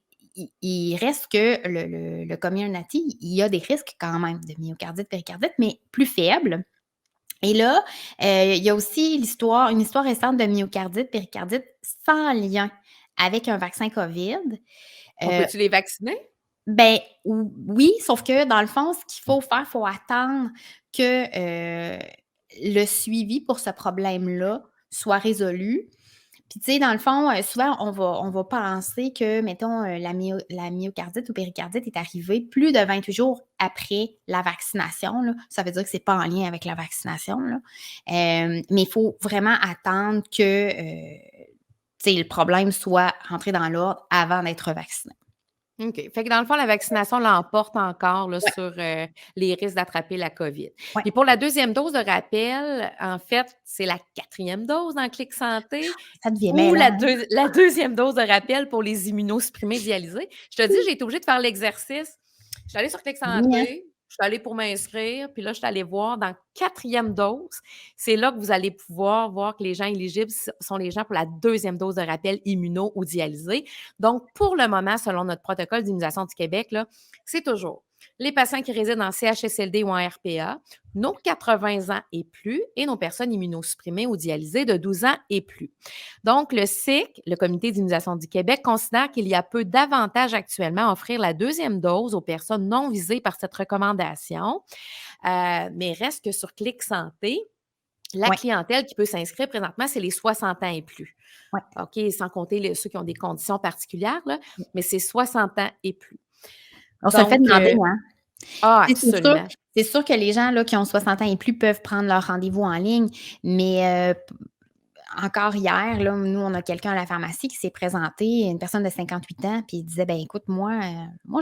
Speaker 2: il reste que le Comirnaty, il y a des risques quand même de myocardite, péricardite, mais plus faibles. Et là, il y a aussi une histoire récente de myocardite, péricardite sans lien avec un vaccin COVID.
Speaker 1: On
Speaker 2: Heu,
Speaker 1: peut-tu les vacciner?
Speaker 2: ben, oui, sauf que dans le fond, ce qu'il faut faire, il faut attendre que, le suivi pour ce problème-là soit résolu. Puis, tu sais, dans le fond, souvent, on va penser que, mettons, la myocardite ou péricardite est arrivée plus de 28 jours après la vaccination, là. Ça veut dire que c'est pas en lien avec la vaccination, là. Mais il faut vraiment attendre que, tu sais, le problème soit rentré dans l'ordre avant d'être vacciné.
Speaker 1: OK. Fait que dans le fond, la vaccination l'emporte encore là,
Speaker 2: Ouais,
Speaker 1: sur, les risques d'attraper la COVID.
Speaker 2: ouais,
Speaker 1: Puis pour la deuxième dose de rappel, en fait, c'est la quatrième dose dans Clic Santé
Speaker 2: ça devient
Speaker 1: ou
Speaker 2: mêlant, hein?
Speaker 1: la 2e dose de rappel pour les immunosupprimés dialysés. Je te dis,
Speaker 2: Oui.
Speaker 1: j'ai été obligée de faire l'exercice. Je suis allée sur Clic
Speaker 2: Oui, hein?
Speaker 1: Santé, je suis allée pour m'inscrire, puis là, je suis allée voir dans quatrième dose. C'est là que vous allez pouvoir voir que les gens éligibles sont les gens pour la deuxième dose de rappel immuno ou dialysé. Donc, pour le moment, selon notre protocole d'immunisation du Québec, là, c'est toujours les patients qui résident en CHSLD ou en RPA, nos 80 ans et plus et nos personnes immunosupprimées ou dialysées de 12 ans et plus. Donc, le SIC, le Comité d'immunisation du Québec, considère qu'il y a peu d'avantages actuellement à offrir la deuxième dose aux personnes non visées par cette recommandation. Mais reste que sur Clic Santé, la
Speaker 2: Ouais,
Speaker 1: clientèle qui peut s'inscrire présentement, c'est les 60 ans et plus.
Speaker 2: ouais.
Speaker 1: OK, sans compter ceux qui ont des conditions particulières, là, mais c'est 60 ans et plus.
Speaker 2: On se le fait
Speaker 1: Donc,
Speaker 2: demander, hein. Tu sais,
Speaker 1: absolument.
Speaker 2: c'est sûr que les gens là, qui ont 60 ans et plus peuvent prendre leur rendez-vous en ligne, mais encore hier, là, nous, on a quelqu'un à la pharmacie qui s'est présenté, une personne de 58 ans, puis il disait: «Ben écoute, moi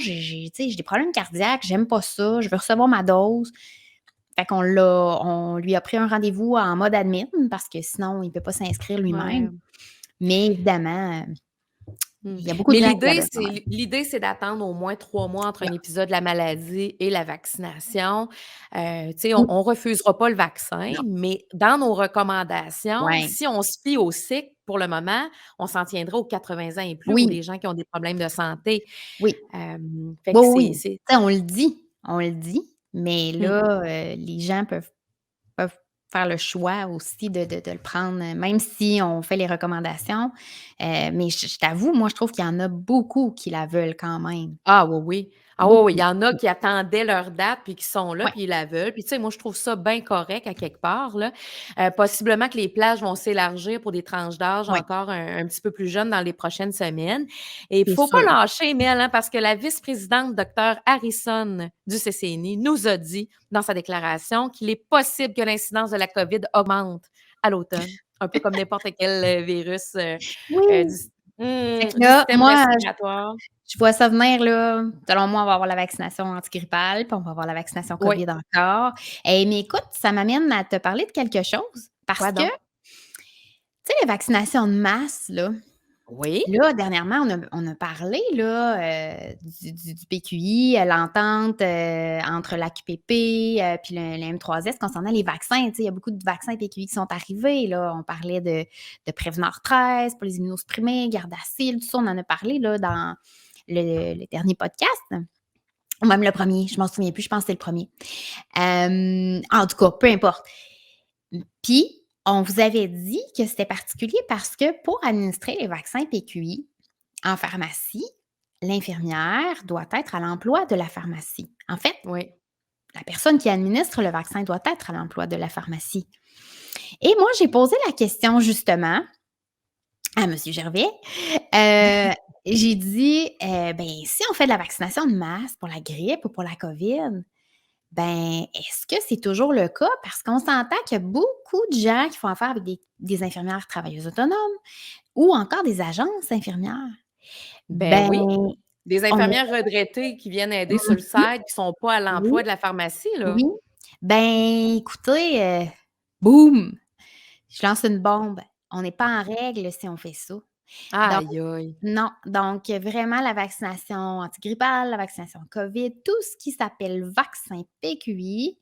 Speaker 2: tu sais, j'ai des problèmes cardiaques, j'aime pas ça, je veux recevoir ma dose». Fait on lui a pris un rendez-vous en mode admin parce que sinon il peut pas s'inscrire lui-même.
Speaker 1: Ouais.
Speaker 2: Mais évidemment,
Speaker 1: Mmh.
Speaker 2: il y a beaucoup
Speaker 1: Mais
Speaker 2: de gens qui la veulent quand même.
Speaker 1: l'idée, c'est d'attendre au moins 3 mois entre un
Speaker 2: Ouais.
Speaker 1: épisode de la maladie et la vaccination. Tu sais,
Speaker 2: Mmh.
Speaker 1: on refusera pas le vaccin,
Speaker 2: Non.
Speaker 1: mais dans nos recommandations,
Speaker 2: Ouais.
Speaker 1: si on se fie au cycle, pour le moment, on s'en tiendra aux 80 ans et plus ou
Speaker 2: Oui,
Speaker 1: les gens qui ont des problèmes de santé.
Speaker 2: oui.
Speaker 1: Fait
Speaker 2: Oui,
Speaker 1: que
Speaker 2: oui.
Speaker 1: c'est
Speaker 2: Tu sais, on le dit, mais
Speaker 1: mmh.
Speaker 2: là, les gens peuvent faire le choix aussi de le prendre, même si on fait les recommandations. Mais je t'avoue, moi, je trouve qu'il y en a beaucoup qui la veulent quand même.
Speaker 1: Ah oui, oui. Ah oui, oui, il
Speaker 2: Beaucoup.
Speaker 1: y en a qui attendaient leur date, puis qui sont là,
Speaker 2: Ouais,
Speaker 1: puis ils la veulent. Puis tu sais, moi, je trouve ça bien correct à quelque part, là. Possiblement que les plages vont s'élargir pour des tranches d'âge
Speaker 2: ouais,
Speaker 1: encore un petit peu plus jeunes dans les prochaines semaines. Et il
Speaker 2: c'est
Speaker 1: faut pas
Speaker 2: sûr.
Speaker 1: lâcher, Mel, hein, parce que la vice-présidente, docteur Harrison du CCNI, nous a dit dans sa déclaration qu'il est possible que l'incidence de la COVID augmente à l'automne, un peu comme n'importe quel, virus,
Speaker 2: Oui.
Speaker 1: du
Speaker 2: Fait que
Speaker 1: du
Speaker 2: là,
Speaker 1: système
Speaker 2: moi,
Speaker 1: respiratoire.
Speaker 2: je vois ça venir là. Selon moi, on va avoir la vaccination antigrippale, puis on va avoir la vaccination
Speaker 1: Oui.
Speaker 2: COVID encore. Mais écoute, ça m'amène à te parler de quelque chose parce
Speaker 1: Quoi
Speaker 2: que,
Speaker 1: donc?
Speaker 2: tu sais, les vaccinations de masse,
Speaker 1: Oui,
Speaker 2: là, dernièrement, on a parlé là, du PQI, l'entente, entre l'AQPP, puis le M3S concernant les vaccins. Tu sais, il y a beaucoup de vaccins PQI qui sont arrivés, là. On parlait de Prévenor 13 pour les immunosupprimés, Gardasil, tout ça, on en a parlé là dans le dernier podcast. Ou même le premier, je m'en souviens plus, je pense que c'était le premier. En tout cas, peu importe. Puis, on vous avait dit que c'était particulier parce que pour administrer les vaccins PQI en pharmacie, l'infirmière doit être à l'emploi de la pharmacie. En fait,
Speaker 1: oui.
Speaker 2: la personne qui administre le vaccin doit être à l'emploi de la pharmacie. Et moi, j'ai posé la question justement à M. Gervais. Heu, j'ai dit, «Ben, si on fait de la vaccination de masse pour la grippe ou pour la COVID, ben, est-ce que c'est toujours le cas? Parce qu'on s'entend qu'il y a beaucoup de gens qui font affaire avec des infirmières travailleuses autonomes ou encore des agences infirmières.
Speaker 1: Ben
Speaker 2: Ben,
Speaker 1: oui, des
Speaker 2: on
Speaker 1: infirmières retraitées qui viennent aider sur le
Speaker 2: mmh
Speaker 1: site, qui sont pas à
Speaker 2: oui,
Speaker 1: l'emploi de la pharmacie, là.
Speaker 2: oui. Ben, écoutez, boum, je lance une bombe. On n'est pas en règle si on fait ça. Donc
Speaker 1: Aïe, aïe.
Speaker 2: non, donc vraiment la vaccination antigrippale, la vaccination COVID, tout ce qui s'appelle vaccin PQI,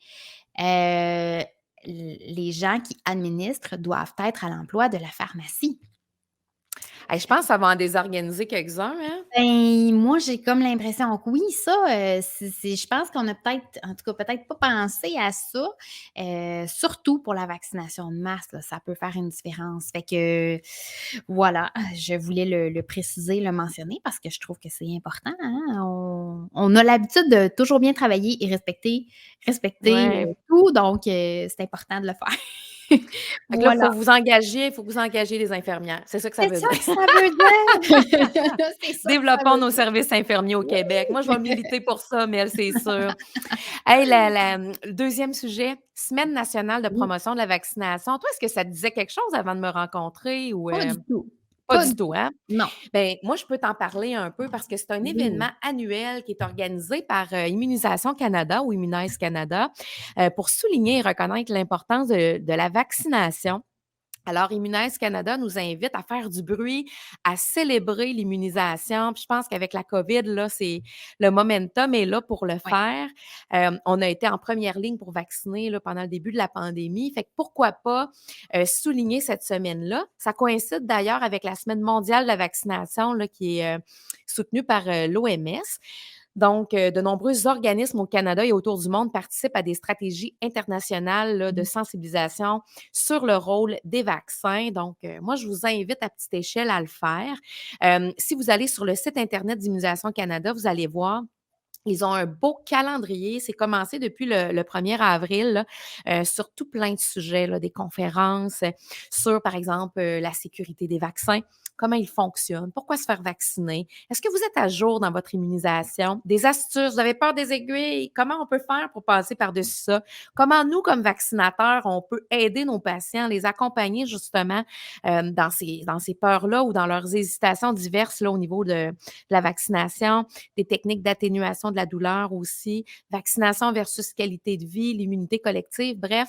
Speaker 2: l les gens qui administrent doivent être à l'emploi de la pharmacie.
Speaker 1: Hey, je pense que ça va en désorganiser quelques-uns, hein?
Speaker 2: Ben, moi, j'ai comme l'impression que oui, ça, c'est je pense qu'on a peut-être en tout cas, peut-être pas pensé à ça, surtout pour la vaccination de masse, là, ça peut faire une différence. Fait que voilà, je voulais le préciser, le mentionner parce que je trouve que c'est important, hein. On a l'habitude de toujours bien travailler et respecter,
Speaker 1: Ouais.
Speaker 2: tout, donc c'est important de le faire.
Speaker 1: Fait que là,
Speaker 2: Voilà.
Speaker 1: il faut que vous engagiez des infirmières. C'est ça que ça
Speaker 2: C'est
Speaker 1: veut
Speaker 2: ça
Speaker 1: dire.
Speaker 2: que ça veut dire! C'est ça que ça
Speaker 1: Développons
Speaker 2: veut
Speaker 1: nos
Speaker 2: dire.
Speaker 1: services infirmiers au
Speaker 2: Oui!
Speaker 1: Québec. Moi, je vais militer pour ça, Mel, c'est sûr. Hey, le 2e sujet, Semaine nationale de
Speaker 2: Oui.
Speaker 1: promotion de la vaccination. Toi, est-ce que ça te disait quelque chose avant de me rencontrer ou,
Speaker 2: Pas du tout.
Speaker 1: pas
Speaker 2: Pas
Speaker 1: du
Speaker 2: du
Speaker 1: tout,
Speaker 2: tout.
Speaker 1: hein?
Speaker 2: Non.
Speaker 1: Ben, moi, je peux t'en parler un peu parce que c'est un
Speaker 2: Oui.
Speaker 1: événement annuel qui est organisé par, Immunisation Canada ou Immunize Canada, pour souligner et reconnaître l'importance de la vaccination. Alors, Immunize Canada nous invite à faire du bruit, à célébrer l'immunisation. Puis je pense qu'avec la COVID, là, c'est le momentum est là pour le
Speaker 2: Ouais.
Speaker 1: faire. On a été en première ligne pour vacciner là, pendant le début de la pandémie. Fait que pourquoi pas souligner cette semaine-là? Ça coïncide d'ailleurs avec la Semaine mondiale de la vaccination là, qui est soutenue par l'OMS. Donc, de nombreux organismes au Canada et autour du monde participent à des stratégies internationales là, de
Speaker 2: Mmh.
Speaker 1: sensibilisation sur le rôle des vaccins. Donc, moi, je vous invite à petite échelle à le faire. Si vous allez sur le site Internet d'Immunisation Canada, vous allez voir ils ont un beau calendrier. C'est commencé depuis le 1er avril là, sur tout plein de sujets, là, des conférences sur, par exemple, la sécurité des vaccins, comment ils fonctionnent, pourquoi se faire vacciner, est-ce que vous êtes à jour dans votre immunisation, des astuces, vous avez peur des aiguilles, comment on peut faire pour passer par-dessus ça, comment nous, comme vaccinateurs, on peut aider nos patients, les accompagner justement dans ces peurs-là ou dans leurs hésitations diverses là, au niveau de la vaccination, des techniques d'atténuation de la douleur aussi, vaccination versus qualité de vie, l'immunité collective, bref,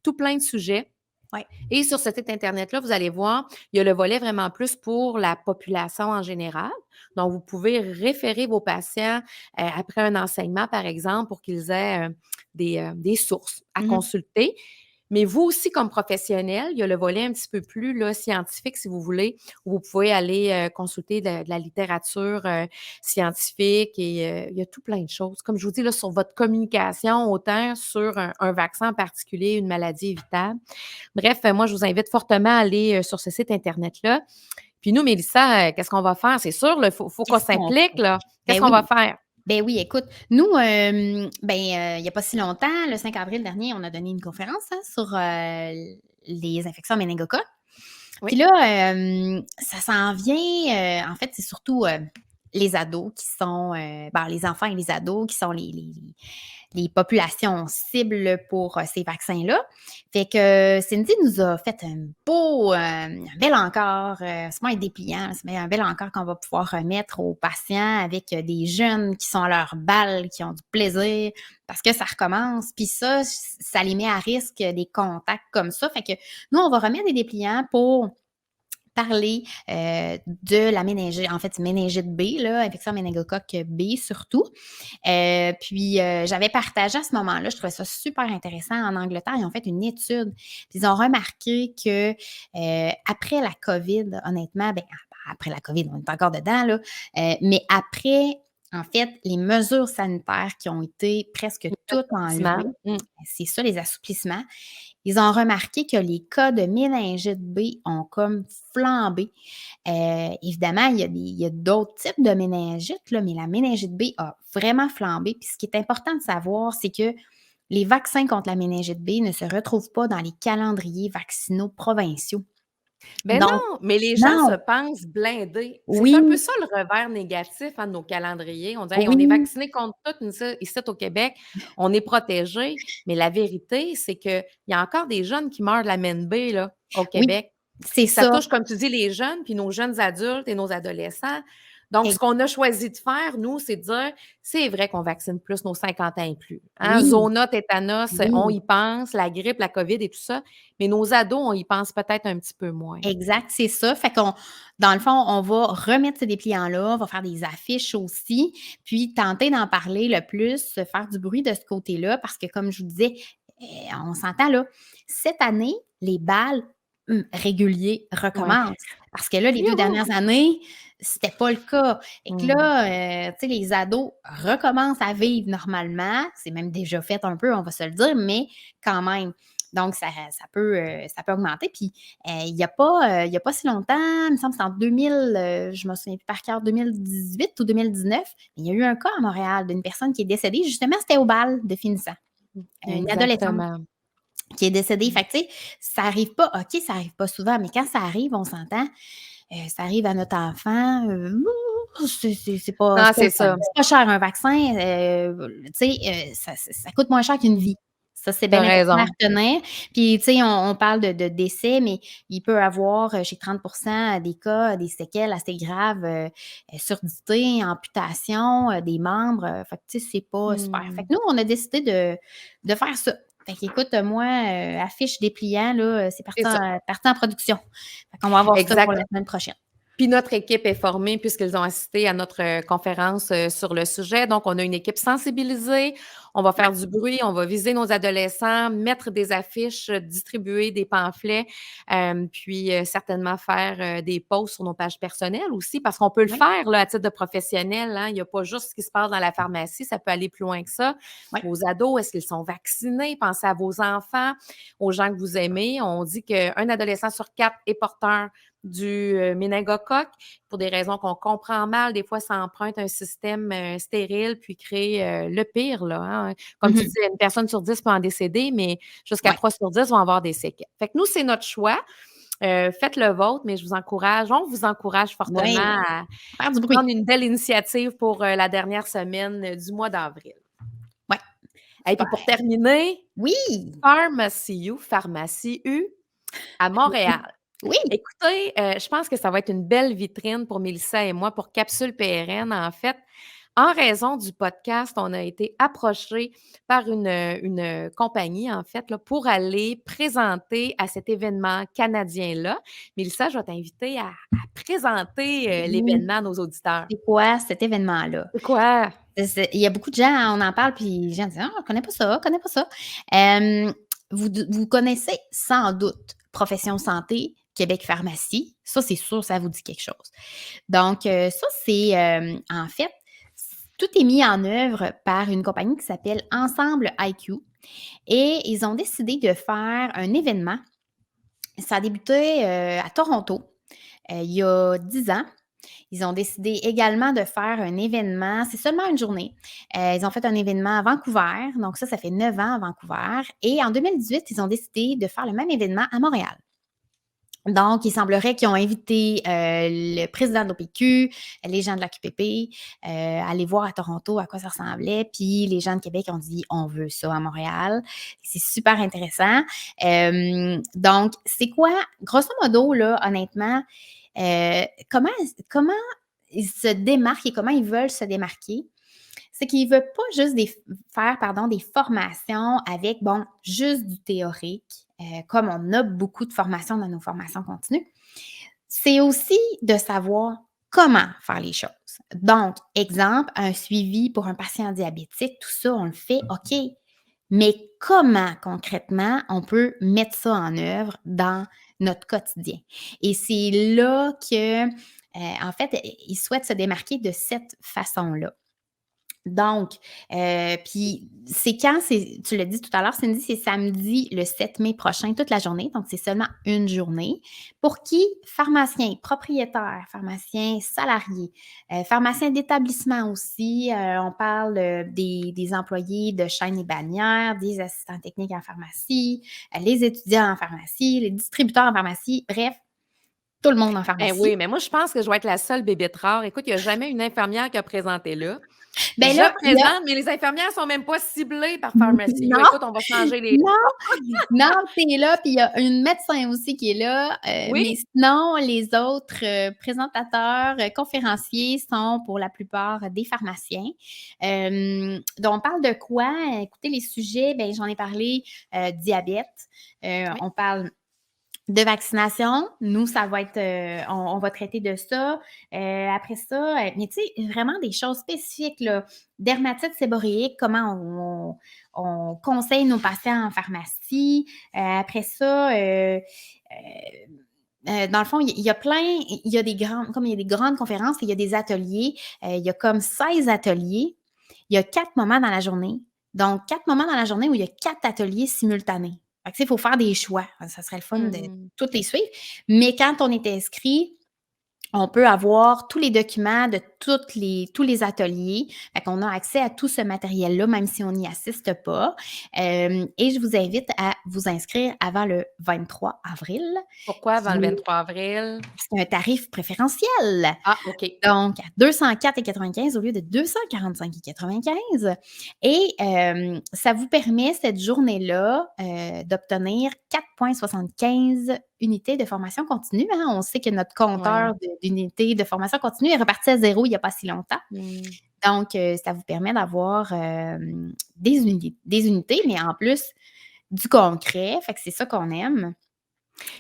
Speaker 1: tout plein de sujets.
Speaker 2: Ouais.
Speaker 1: Et sur ce site Internet-là, vous allez voir, il y a le volet vraiment plus pour la population en général. Donc, vous pouvez référer vos patients après un enseignement, par exemple, pour qu'ils aient des sources à
Speaker 2: Mmh.
Speaker 1: consulter. Mais vous aussi, comme professionnel, il y a le volet un petit peu plus là, scientifique, si vous voulez, où vous pouvez aller consulter de la littérature scientifique et il y a tout plein de choses. Comme je vous dis, là, sur votre communication, autant sur un vaccin en particulier, une maladie évitable. Bref, moi, je vous invite fortement à aller sur ce site Internet-là. Puis nous, Mélissa, qu'est-ce qu'on va faire? C'est sûr, il faut qu'on
Speaker 2: Qu'est-ce qu'on
Speaker 1: s'implique,
Speaker 2: fait?
Speaker 1: là. Qu'est-ce
Speaker 2: Ben
Speaker 1: qu'on va
Speaker 2: oui.
Speaker 1: faire?
Speaker 2: Ben oui, écoute, nous, il y a pas si longtemps, le 5 avril dernier, on a donné une conférence, hein, sur, les infections à méningocoques. Puis
Speaker 1: Oui.
Speaker 2: là, ça s'en vient, en fait, c'est surtout, les ados qui sont, les enfants et les ados qui sont les populations cibles pour, ces vaccins-là. Fait que Cindy nous a fait un bel encart, c'est pas un dépliant, c'est un bel encart qu'on va pouvoir remettre aux patients avec, des jeunes qui sont à leur balle, qui ont du plaisir parce que ça recommence. Puis ça les met à risque, des contacts comme ça. Fait que nous, on va remettre des dépliants pour parler, de la méningite, en fait, méningite B, là, infection méningocoque B surtout. J'avais partagé à ce moment-là, je trouvais ça super intéressant. En Angleterre, ils ont fait une étude, puis ils ont remarqué que, après la COVID, honnêtement, après la COVID, on est encore dedans, là, mais après, en fait, les mesures sanitaires qui ont été presque toutes enlevées,
Speaker 1: Effectivement. Mmh.
Speaker 2: c'est ça, les assouplissements. Ils ont remarqué que les cas de méningite B ont comme flambé. Évidemment, il y a d'autres types de méningite, là, mais la méningite B a vraiment flambé. Puis ce qui est important de savoir, c'est que les vaccins contre la méningite B ne se retrouvent pas dans les calendriers vaccinaux provinciaux.
Speaker 1: Ben
Speaker 2: Donc
Speaker 1: non, mais les gens se
Speaker 2: non,
Speaker 1: pensent blindés. C'est un peu
Speaker 2: oui,
Speaker 1: ça le revers négatif, hein, de nos calendriers. On dit: «Hey, on est
Speaker 2: oui,
Speaker 1: vaccinés contre tout ici au Québec, on est protégés». Mais la vérité, c'est qu'il y a encore des jeunes qui meurent de la MenB là, au
Speaker 2: oui,
Speaker 1: Québec.
Speaker 2: c'est
Speaker 1: Puis ça
Speaker 2: ça.
Speaker 1: touche, comme tu dis, les jeunes, puis nos jeunes adultes et nos adolescents. Donc, ce qu'on a choisi de faire, nous, c'est de dire: «C'est vrai qu'on vaccine plus nos 50 ans et plus, hein,
Speaker 2: Oui,
Speaker 1: zona, tétanos, on
Speaker 2: oui.
Speaker 1: y pense, la grippe, la COVID et tout ça, mais nos ados, on y pense peut-être un petit peu moins».
Speaker 2: Exact, c'est ça. Fait qu'on dans le fond, on va remettre ces dépliants-là, on va faire des affiches aussi, puis tenter d'en parler le plus, faire du bruit de ce côté-là parce que comme je vous disais, on s'entend là, cette année, les bals, réguliers
Speaker 1: Ouais.
Speaker 2: recommencent parce que là, les 2
Speaker 1: Youhou!
Speaker 2: dernières années, c'était pas le cas. Fait que
Speaker 1: Mmh.
Speaker 2: là, tu sais, les ados recommencent à vivre normalement. C'est même déjà fait un peu, on va se le dire, mais quand même. Donc ça peut augmenter puis il y a pas si longtemps, il me semble que c'était en 2000, je me souviens plus par cœur, 2018 ou 2019, mais il y a eu un cas à Montréal d'une personne qui est décédée, justement, c'était au bal de finissant. Une adolescente
Speaker 1: Exactement.
Speaker 2: qui est décédée.
Speaker 1: Mmh.
Speaker 2: Fait que, tu sais, ça arrive pas, OK, ça arrive pas souvent, mais quand ça arrive, on s'entend, ça arrive à notre enfant,
Speaker 1: Non,
Speaker 2: c'est pas le
Speaker 1: c'est
Speaker 2: fun.
Speaker 1: ça.
Speaker 2: C'est pas cher un vaccin, tu sais, ça coûte moins cher qu'une vie. Ça, c'est
Speaker 1: Tu
Speaker 2: bien
Speaker 1: as
Speaker 2: important à
Speaker 1: raison.
Speaker 2: retenir. Puis, tu sais, on parle de décès, mais il peut avoir, chez 30 des cas, des séquelles assez graves, surdité, amputation, des membres, fait que, tu sais, c'est pas super. Fait que
Speaker 1: Mmh.
Speaker 2: nous, on a décidé de faire ça. Fait qu'écoute, moi, affiche dépliant, là, c'est
Speaker 1: C'est ça.
Speaker 2: parti en production. Fait qu'on va avoir ça pour
Speaker 1: Exact.
Speaker 2: la semaine prochaine.
Speaker 1: Puis notre équipe est formée puisqu'ils ont assisté à notre conférence sur le sujet. Donc, on a une équipe sensibilisée. On va
Speaker 2: Ouais.
Speaker 1: faire du bruit, on va viser nos adolescents, mettre des affiches, distribuer des pamphlets, puis, certainement faire, des posts sur nos pages personnelles aussi parce qu'on peut le
Speaker 2: Oui,
Speaker 1: faire, là, à titre de professionnel, hein. Il y a pas juste ce qui se passe dans la pharmacie, ça peut aller plus loin que ça.
Speaker 2: oui.
Speaker 1: Vos ados, est-ce qu'ils sont vaccinés? Pensez à vos enfants, aux gens que vous aimez. On dit qu'un adolescent sur 4 est porteur du, méningocoque. Pour des raisons qu'on comprend mal, des fois, ça emprunte un système, stérile puis crée, le pire, là, hein. Comme tu
Speaker 2: Mmh.
Speaker 1: disais, une personne sur 10 peut en décéder, mais jusqu'à
Speaker 2: Ouais.
Speaker 1: 3 sur 10 vont avoir des séquelles. Fait que nous, c'est notre choix. Faites le vôtre, mais je vous encourage on vous encourage
Speaker 2: Oui,
Speaker 1: fortement à
Speaker 2: faire du bruit.
Speaker 1: prendre une belle initiative pour, la dernière semaine, du mois d'avril.
Speaker 2: Ouais,
Speaker 1: Et puis
Speaker 2: super.
Speaker 1: pour terminer,
Speaker 2: Oui!
Speaker 1: Pharmacie U à Montréal.
Speaker 2: Oui!
Speaker 1: Écoutez, je pense que ça va être une belle vitrine pour Mélissa et moi, pour Capsule PRN, en fait. En raison du podcast, on a été approchés par une compagnie, en fait, là, pour aller présenter à cet événement canadien-là. Mélissa, je vais t'inviter à présenter,
Speaker 2: Oui.
Speaker 1: l'événement à nos auditeurs.
Speaker 2: C'est quoi cet événement-là?
Speaker 1: C'est quoi?
Speaker 2: Il y a beaucoup de gens, on en parle, puis les gens disent: «Ah, je connais pas ça, je connais pas ça». Hem, vous connaissez sans doute Profession Santé, Québec Pharmacie. Ça, c'est sûr, ça vous dit quelque chose. Donc, ça, c'est, en fait, tout est mis en œuvre par une compagnie qui s'appelle Ensemble IQ et ils ont décidé de faire un événement. Ça a débuté, à Toronto, il y a 10 ans. Ils ont décidé également de faire un événement, c'est seulement une journée. Ils ont fait un événement à Vancouver, donc ça fait 9 ans à Vancouver et en 2018, ils ont décidé de faire le même événement à Montréal. Donc, il semblerait qu'ils ont invité, le président de l'OPQ, les gens de la QPP, aller voir à Toronto à quoi ça ressemblait, puis les gens de Québec ont dit: «On veut ça à Montréal». C'est super intéressant. Donc, c'est quoi grosso modo là, honnêtement, comment ils se démarquent et comment ils veulent se démarquer? C'est qu'ils ne veulent pas juste faire pardon, des formations avec, bon, juste du théorique, comme on a beaucoup de formations dans nos formations continues. C'est aussi de savoir comment faire les choses. Donc, exemple, un suivi pour un patient diabétique, tout ça, on le fait, OK. Mais comment concrètement on peut mettre ça en œuvre dans notre quotidien? Et c'est là que, en fait, ils souhaitent se démarquer de cette façon-là. Donc, puis c'est quand? Tu l'as dit tout à l'heure, Cindy, c'est samedi le 7 mai prochain, toute la journée, donc c'est seulement une journée. Pour qui? Pharmaciens, propriétaires, pharmaciens salariés, pharmaciens d'établissement aussi, on parle, des employés de chaînes et bannières, des assistants techniques en pharmacie, les étudiants en pharmacie, les distributeurs en pharmacie, bref, tout le monde en
Speaker 1: Eh
Speaker 2: pharmacie.
Speaker 1: oui, mais moi, je pense que je vais être la seule bébête rare. Écoute, il y a jamais une infirmière qui a présenté là.
Speaker 2: Ben
Speaker 1: Je
Speaker 2: là, il y a
Speaker 1: présente, mais les infirmières sont même pas ciblées par Pharmacy U.
Speaker 2: non,
Speaker 1: Écoute, on va changer les
Speaker 2: non. Non, c'est là, puis il y a une médecin aussi qui est là,
Speaker 1: oui?
Speaker 2: mais sinon les autres, présentateurs, conférenciers sont pour la plupart des pharmaciens. Donc on parle de quoi? Écoutez, les sujets, ben j'en ai parlé, diabète,
Speaker 1: Oui.
Speaker 2: on parle de vaccination. Nous, ça va être, on va traiter de ça. Après ça, mais tu sais, vraiment des choses spécifiques, là. Dermatite séborrhéique, comment on conseille nos patients en pharmacie. Après ça, dans le fond, il y a plein il y a des grandes comme il y a des grandes conférences, il y a des ateliers. Il y a comme 16 ateliers. Il y a 4 moments dans la journée. Donc 4 moments dans la journée où il y a 4 ateliers simultanés. Fait que tu sais, il faut faire des choix. Ça serait le fun de
Speaker 1: Mmh.
Speaker 2: toutes les suivre. Mais quand on est inscrit, on peut avoir tous les documents de tous les ateliers. Fait qu'on a accès à tout ce matériel-là, même si on n'y assiste pas. Et je vous invite à vous inscrire avant le 23 avril,
Speaker 1: Pourquoi avant le
Speaker 2: qui est
Speaker 1: 23 avril?
Speaker 2: c'est un tarif préférentiel.
Speaker 1: Ah, OK.
Speaker 2: Donc, à 204,95 au lieu de 245,95 et ça vous permet cette journée-là, d'obtenir 4,75 unités de formation continue, hein. On sait que notre
Speaker 1: Ouais.
Speaker 2: compteur d'unités de formation continue est reparti à zéro il n'y a pas si longtemps.
Speaker 1: Mmh.
Speaker 2: Donc, ça vous permet d'avoir, des unités, mais en plus du concret, fait que c'est ça qu'on aime.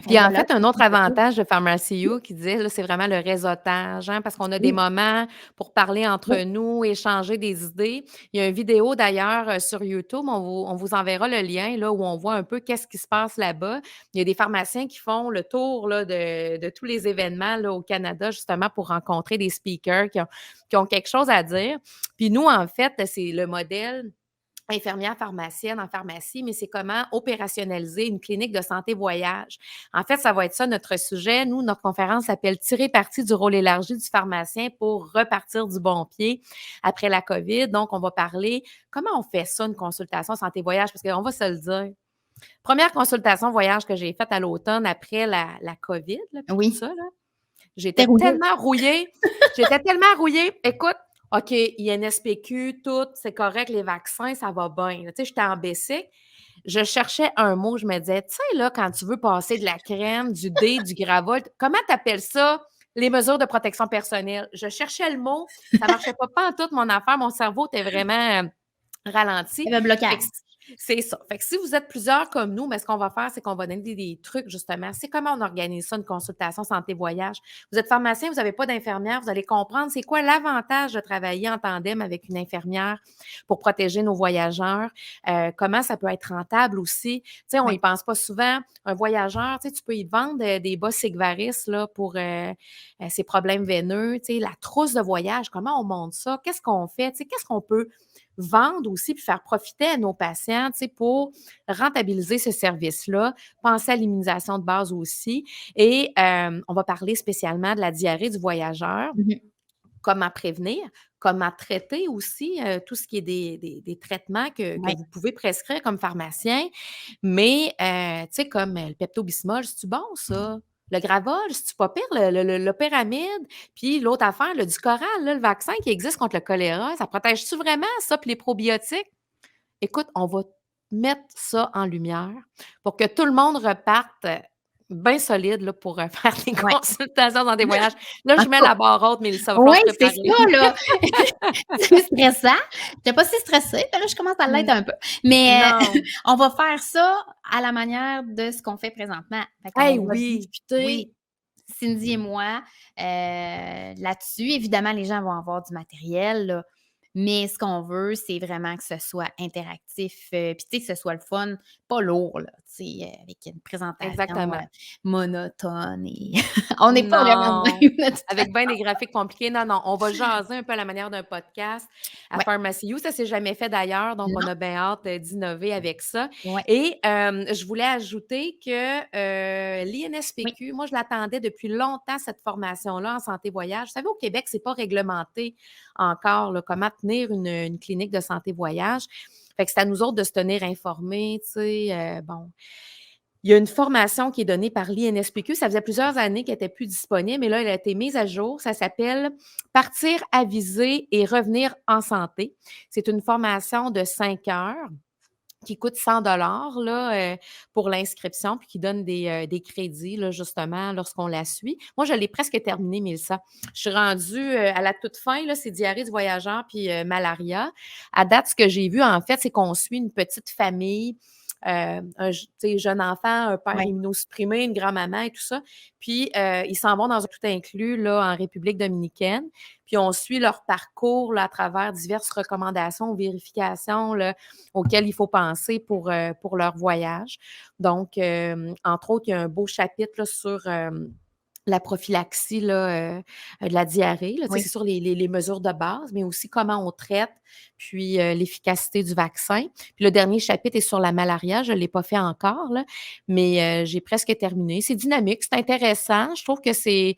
Speaker 1: Puis en
Speaker 2: Voilà,
Speaker 1: fait, un autre
Speaker 2: un peu tout.
Speaker 1: avantage de Pharmacy You qui disait, là, c'est vraiment le réseautage, hein, parce qu'on a des
Speaker 2: Oui,
Speaker 1: moments pour parler entre
Speaker 2: oui,
Speaker 1: nous, échanger des idées. Il y a une vidéo d'ailleurs sur YouTube, on vous enverra le lien là, où on voit un peu qu'est-ce qui se passe là-bas. Il y a des pharmaciens qui font le tour là, de tous les événements là, au Canada, justement, pour rencontrer des speakers qui ont quelque chose à dire. Puis nous, en fait, c'est le modèle infirmière pharmacienne en pharmacie, mais c'est comment opérationnaliser une clinique de santé voyage. En fait, ça va être ça notre sujet. Nous, notre conférence s'appelle Tirer parti du rôle élargi du pharmacien pour repartir du bon pied après la COVID. Donc, on va parler comment on fait ça, une consultation santé voyage, parce qu'on va se le dire. Première consultation voyage que j'ai faite à l'automne après la COVID, là, puis tout
Speaker 2: oui.
Speaker 1: ça, là,
Speaker 2: Tu
Speaker 1: j'étais
Speaker 2: rouillée.
Speaker 1: tellement rouillée. J'étais tellement rouillée. Écoute, OK, INSPQ, tout, c'est correct, les vaccins, ça va bien. Tu sais, j'étais en basic. Je cherchais un mot, je me disais, tu sais, là, quand tu veux passer de la crème, du D, du Gravol, comment tu appelles ça? Les mesures de protection personnelle. Je cherchais le mot, ça marchait pas en toute mon affaire. Mon cerveau était vraiment
Speaker 2: Il
Speaker 1: ralenti.
Speaker 2: y avait un
Speaker 1: Fait que
Speaker 2: blocage.
Speaker 1: c'est ça. Fait que si vous êtes plusieurs comme nous, mais ce qu'on va faire, c'est qu'on va donner des trucs, justement. C'est comment on organise ça, une consultation santé-voyage. Vous êtes pharmacien, vous n'avez pas d'infirmière, vous allez comprendre c'est quoi l'avantage de travailler en tandem avec une infirmière pour protéger nos voyageurs, comment ça peut être rentable aussi. Tu sais, on
Speaker 2: Oui.
Speaker 1: y pense pas souvent. Un voyageur, tu sais, tu peux y vendre des bas Sigvaris là, pour ses problèmes veineux. Tu sais, la trousse de voyage, comment on monte ça? Qu'est-ce qu'on fait? Tu sais, qu'est-ce qu'on peut vendre aussi puis faire profiter à nos patients, tu sais, pour rentabiliser ce service-là, penser à l'immunisation de base aussi. Et on va parler spécialement de la diarrhée du voyageur,
Speaker 2: Mmh.
Speaker 1: comment prévenir, comment traiter aussi tout ce qui est des traitements que
Speaker 2: Ouais.
Speaker 1: vous pouvez prescrire comme pharmacien. Mais, tu sais, comme le Pepto-Bismol, c'est-tu bon ça? Le Gravol, c'est-tu pas pire? Le Pyramide? Puis l'autre affaire, le Ducoral, là, le vaccin qui existe contre le choléra, ça protège-tu vraiment ça, puis les probiotiques? Écoute, on va mettre ça en lumière pour que tout le monde reparte bien solide là, pour faire des
Speaker 2: Ouais.
Speaker 1: consultations dans des voyages. Là,
Speaker 2: En
Speaker 1: je
Speaker 2: tout
Speaker 1: mets
Speaker 2: cas,
Speaker 1: la barre haute, mais ça va falloir
Speaker 2: ouais,
Speaker 1: se
Speaker 2: c'est
Speaker 1: préparer.
Speaker 2: ça, là. C'est stressant. J'étais pas si stressée, mais là, je commence à l'être
Speaker 1: N
Speaker 2: un peu. Mais,
Speaker 1: non.
Speaker 2: on va faire ça à la manière de ce qu'on fait présentement. Fait
Speaker 1: Hey,
Speaker 2: qu'on va
Speaker 1: oui!
Speaker 2: discuter, Cindy et moi, là-dessus. Évidemment, les gens vont avoir du matériel, là, mais ce qu'on veut, c'est vraiment que ce soit interactif, puis tu sais, que ce soit le fun, pas lourd, là, tu sais, avec une présentation,
Speaker 1: Exactement.
Speaker 2: monotone et on n'est pas vraiment de
Speaker 1: Non,
Speaker 2: même, de toute
Speaker 1: avec bien des graphiques compliqués. Non, non, on va jaser un peu à la manière d'un podcast à
Speaker 2: ouais,
Speaker 1: Pharmacy You. Ça s'est jamais fait d'ailleurs, donc on
Speaker 2: non,
Speaker 1: a bien hâte, d'innover avec ça
Speaker 2: ouais,
Speaker 1: et je voulais ajouter que,
Speaker 2: oui,
Speaker 1: l'INSPQ, moi, je l'attendais depuis longtemps cette formation-là en santé voyage. Vous savez, au Québec, c'est pas réglementé encore, là, comment tenir une clinique de santé voyage. Fait que c'est à nous autres de se tenir informés, tu sais, bon. Il y a une formation qui est donnée par l'INSPQ. Ça faisait plusieurs années qu'elle était plus disponible, mais là, elle a été mise à jour. Ça s'appelle Partir avisé et revenir en santé. C'est une formation de 5 heures qui coûte 100 là, pour l'inscription, puis qui donne des crédits, là, justement, lorsqu'on la suit. Moi, je l'ai presque terminée, Mélissa. Je suis rendue, à la toute fin, là, c'est diarrhée du voyageur puis, malaria. À date, ce que j'ai vu, en fait, c'est qu'on suit une petite famille, un tu sais, jeune enfant, un père
Speaker 2: ouais.
Speaker 1: immunosupprimé, une grand-maman et tout ça. Puis, ils s'en vont dans un tout inclus, là, en République dominicaine. Puis, on suit leur parcours, là, à travers diverses recommandations ou vérifications, là, auxquels il faut penser pour leur voyage. Donc, entre autres, il y a un beau chapitre là, sur la prophylaxie là, de la diarrhée. Là. Tu sais,
Speaker 2: Oui.
Speaker 1: c'est sur les mesures de base, mais aussi comment on traite, puis l'efficacité du vaccin. Puis le dernier chapitre est sur la malaria. Je ne l'ai pas fait encore, là, mais j'ai presque terminé. C'est dynamique, c'est intéressant. Je trouve que c'est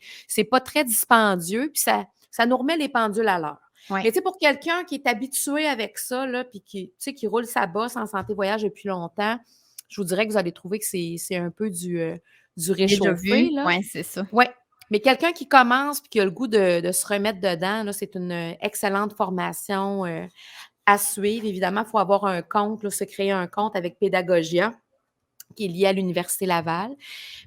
Speaker 1: pas très dispendieux, puis ça nous remet les pendules à l'heure.
Speaker 2: Ouais.
Speaker 1: Mais tu sais, pour quelqu'un qui est habitué avec ça, là, puis qui, tu sais, qui roule sa bosse en santé voyage depuis longtemps, je vous dirais que vous allez trouver que c'est un peu du
Speaker 2: Déjà
Speaker 1: réchauffé,
Speaker 2: vu,
Speaker 1: là.
Speaker 2: ouais, c'est ça.
Speaker 1: Oui. Mais quelqu'un qui commence puis qui a le goût de se remettre dedans, là, c'est une excellente formation à suivre. Évidemment, il faut avoir un compte, là, se créer un compte avec Pédagogia, qui est lié à l'Université Laval.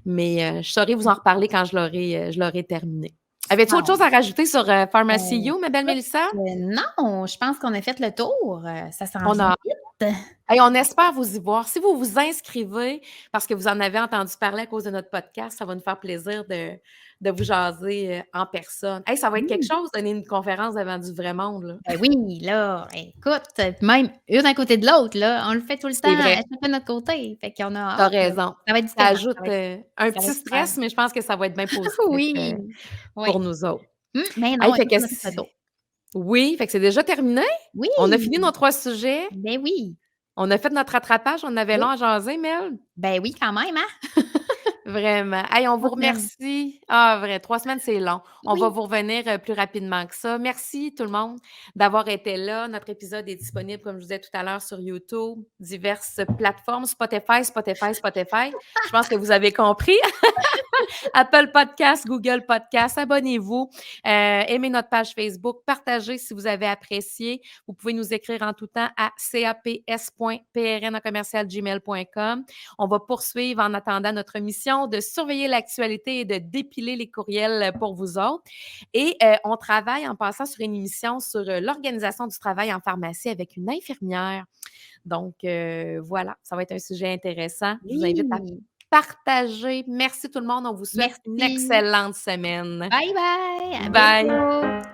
Speaker 1: Mais je saurai vous en reparler quand je l'aurai terminé. Avais-tu autre
Speaker 2: Non,
Speaker 1: chose à rajouter sur, Pharmacy
Speaker 2: ben,
Speaker 1: You, ma belle
Speaker 2: écoute,
Speaker 1: Mélissa?
Speaker 2: non, je pense qu'on a fait le tour, ça s'en
Speaker 1: On
Speaker 2: vient
Speaker 1: a
Speaker 2: vite.
Speaker 1: Hey, on espère vous y voir. Si vous vous inscrivez parce que vous en avez entendu parler à cause de notre podcast, ça va nous faire plaisir de vous jaser, en personne. Hey, ça va être quelque
Speaker 2: Mmh.
Speaker 1: chose, donner une conférence devant du vrai monde, là.
Speaker 2: Ben oui, là, écoute, même une à côté de l'autre, là, on le fait tout le
Speaker 1: C'est
Speaker 2: temps,
Speaker 1: vrai,
Speaker 2: chacun de notre côté, fait qu'on a
Speaker 1: tu as
Speaker 2: hâte, là.
Speaker 1: raison.
Speaker 2: Ça va être
Speaker 1: Ça
Speaker 2: différent,
Speaker 1: ajoute, un
Speaker 2: ça va
Speaker 1: petit
Speaker 2: être super.
Speaker 1: stress, mais je pense que ça va être bien positif,
Speaker 2: Oui, oui.
Speaker 1: pour nous autres.
Speaker 2: Mais
Speaker 1: Hey,
Speaker 2: non,
Speaker 1: fait
Speaker 2: écoute,
Speaker 1: que
Speaker 2: on a fait le tour.
Speaker 1: oui, fait que c'est déjà terminé. On a fini
Speaker 2: Oui!
Speaker 1: nos 3 sujets.
Speaker 2: Ben oui,
Speaker 1: On a fait notre rattrapage. On avait long
Speaker 2: oui,
Speaker 1: à jaser, Mel.
Speaker 2: ben oui, quand même, hein?
Speaker 1: Vraiment. Hey, on vous
Speaker 2: 3 semaines.
Speaker 1: remercie. Ah, vrai, 3 semaines, c'est long. On va
Speaker 2: Oui,
Speaker 1: vous revenir, plus rapidement que ça. Merci tout le monde d'avoir été là. Notre épisode est disponible, comme je vous disais tout à l'heure, sur YouTube, diverses plateformes, Spotify. Je pense que vous avez compris. Apple Podcast, Google Podcast. Abonnez-vous, aimez notre page Facebook, partagez si vous avez apprécié. Vous pouvez nous écrire en tout temps à caps.prn@gmail.com. On va poursuivre en attendant notre mission de surveiller l'actualité et de dépiler les courriels pour vous autres. Et on travaille en passant sur une émission sur l'organisation du travail en pharmacie avec une infirmière. Donc, voilà, ça va être un sujet intéressant. Je vous invite à
Speaker 2: oui.
Speaker 1: partager. Merci tout le monde. On vous souhaite une
Speaker 2: Merci.
Speaker 1: excellente semaine.
Speaker 2: Bye bye, à
Speaker 1: Bye.
Speaker 2: bientôt.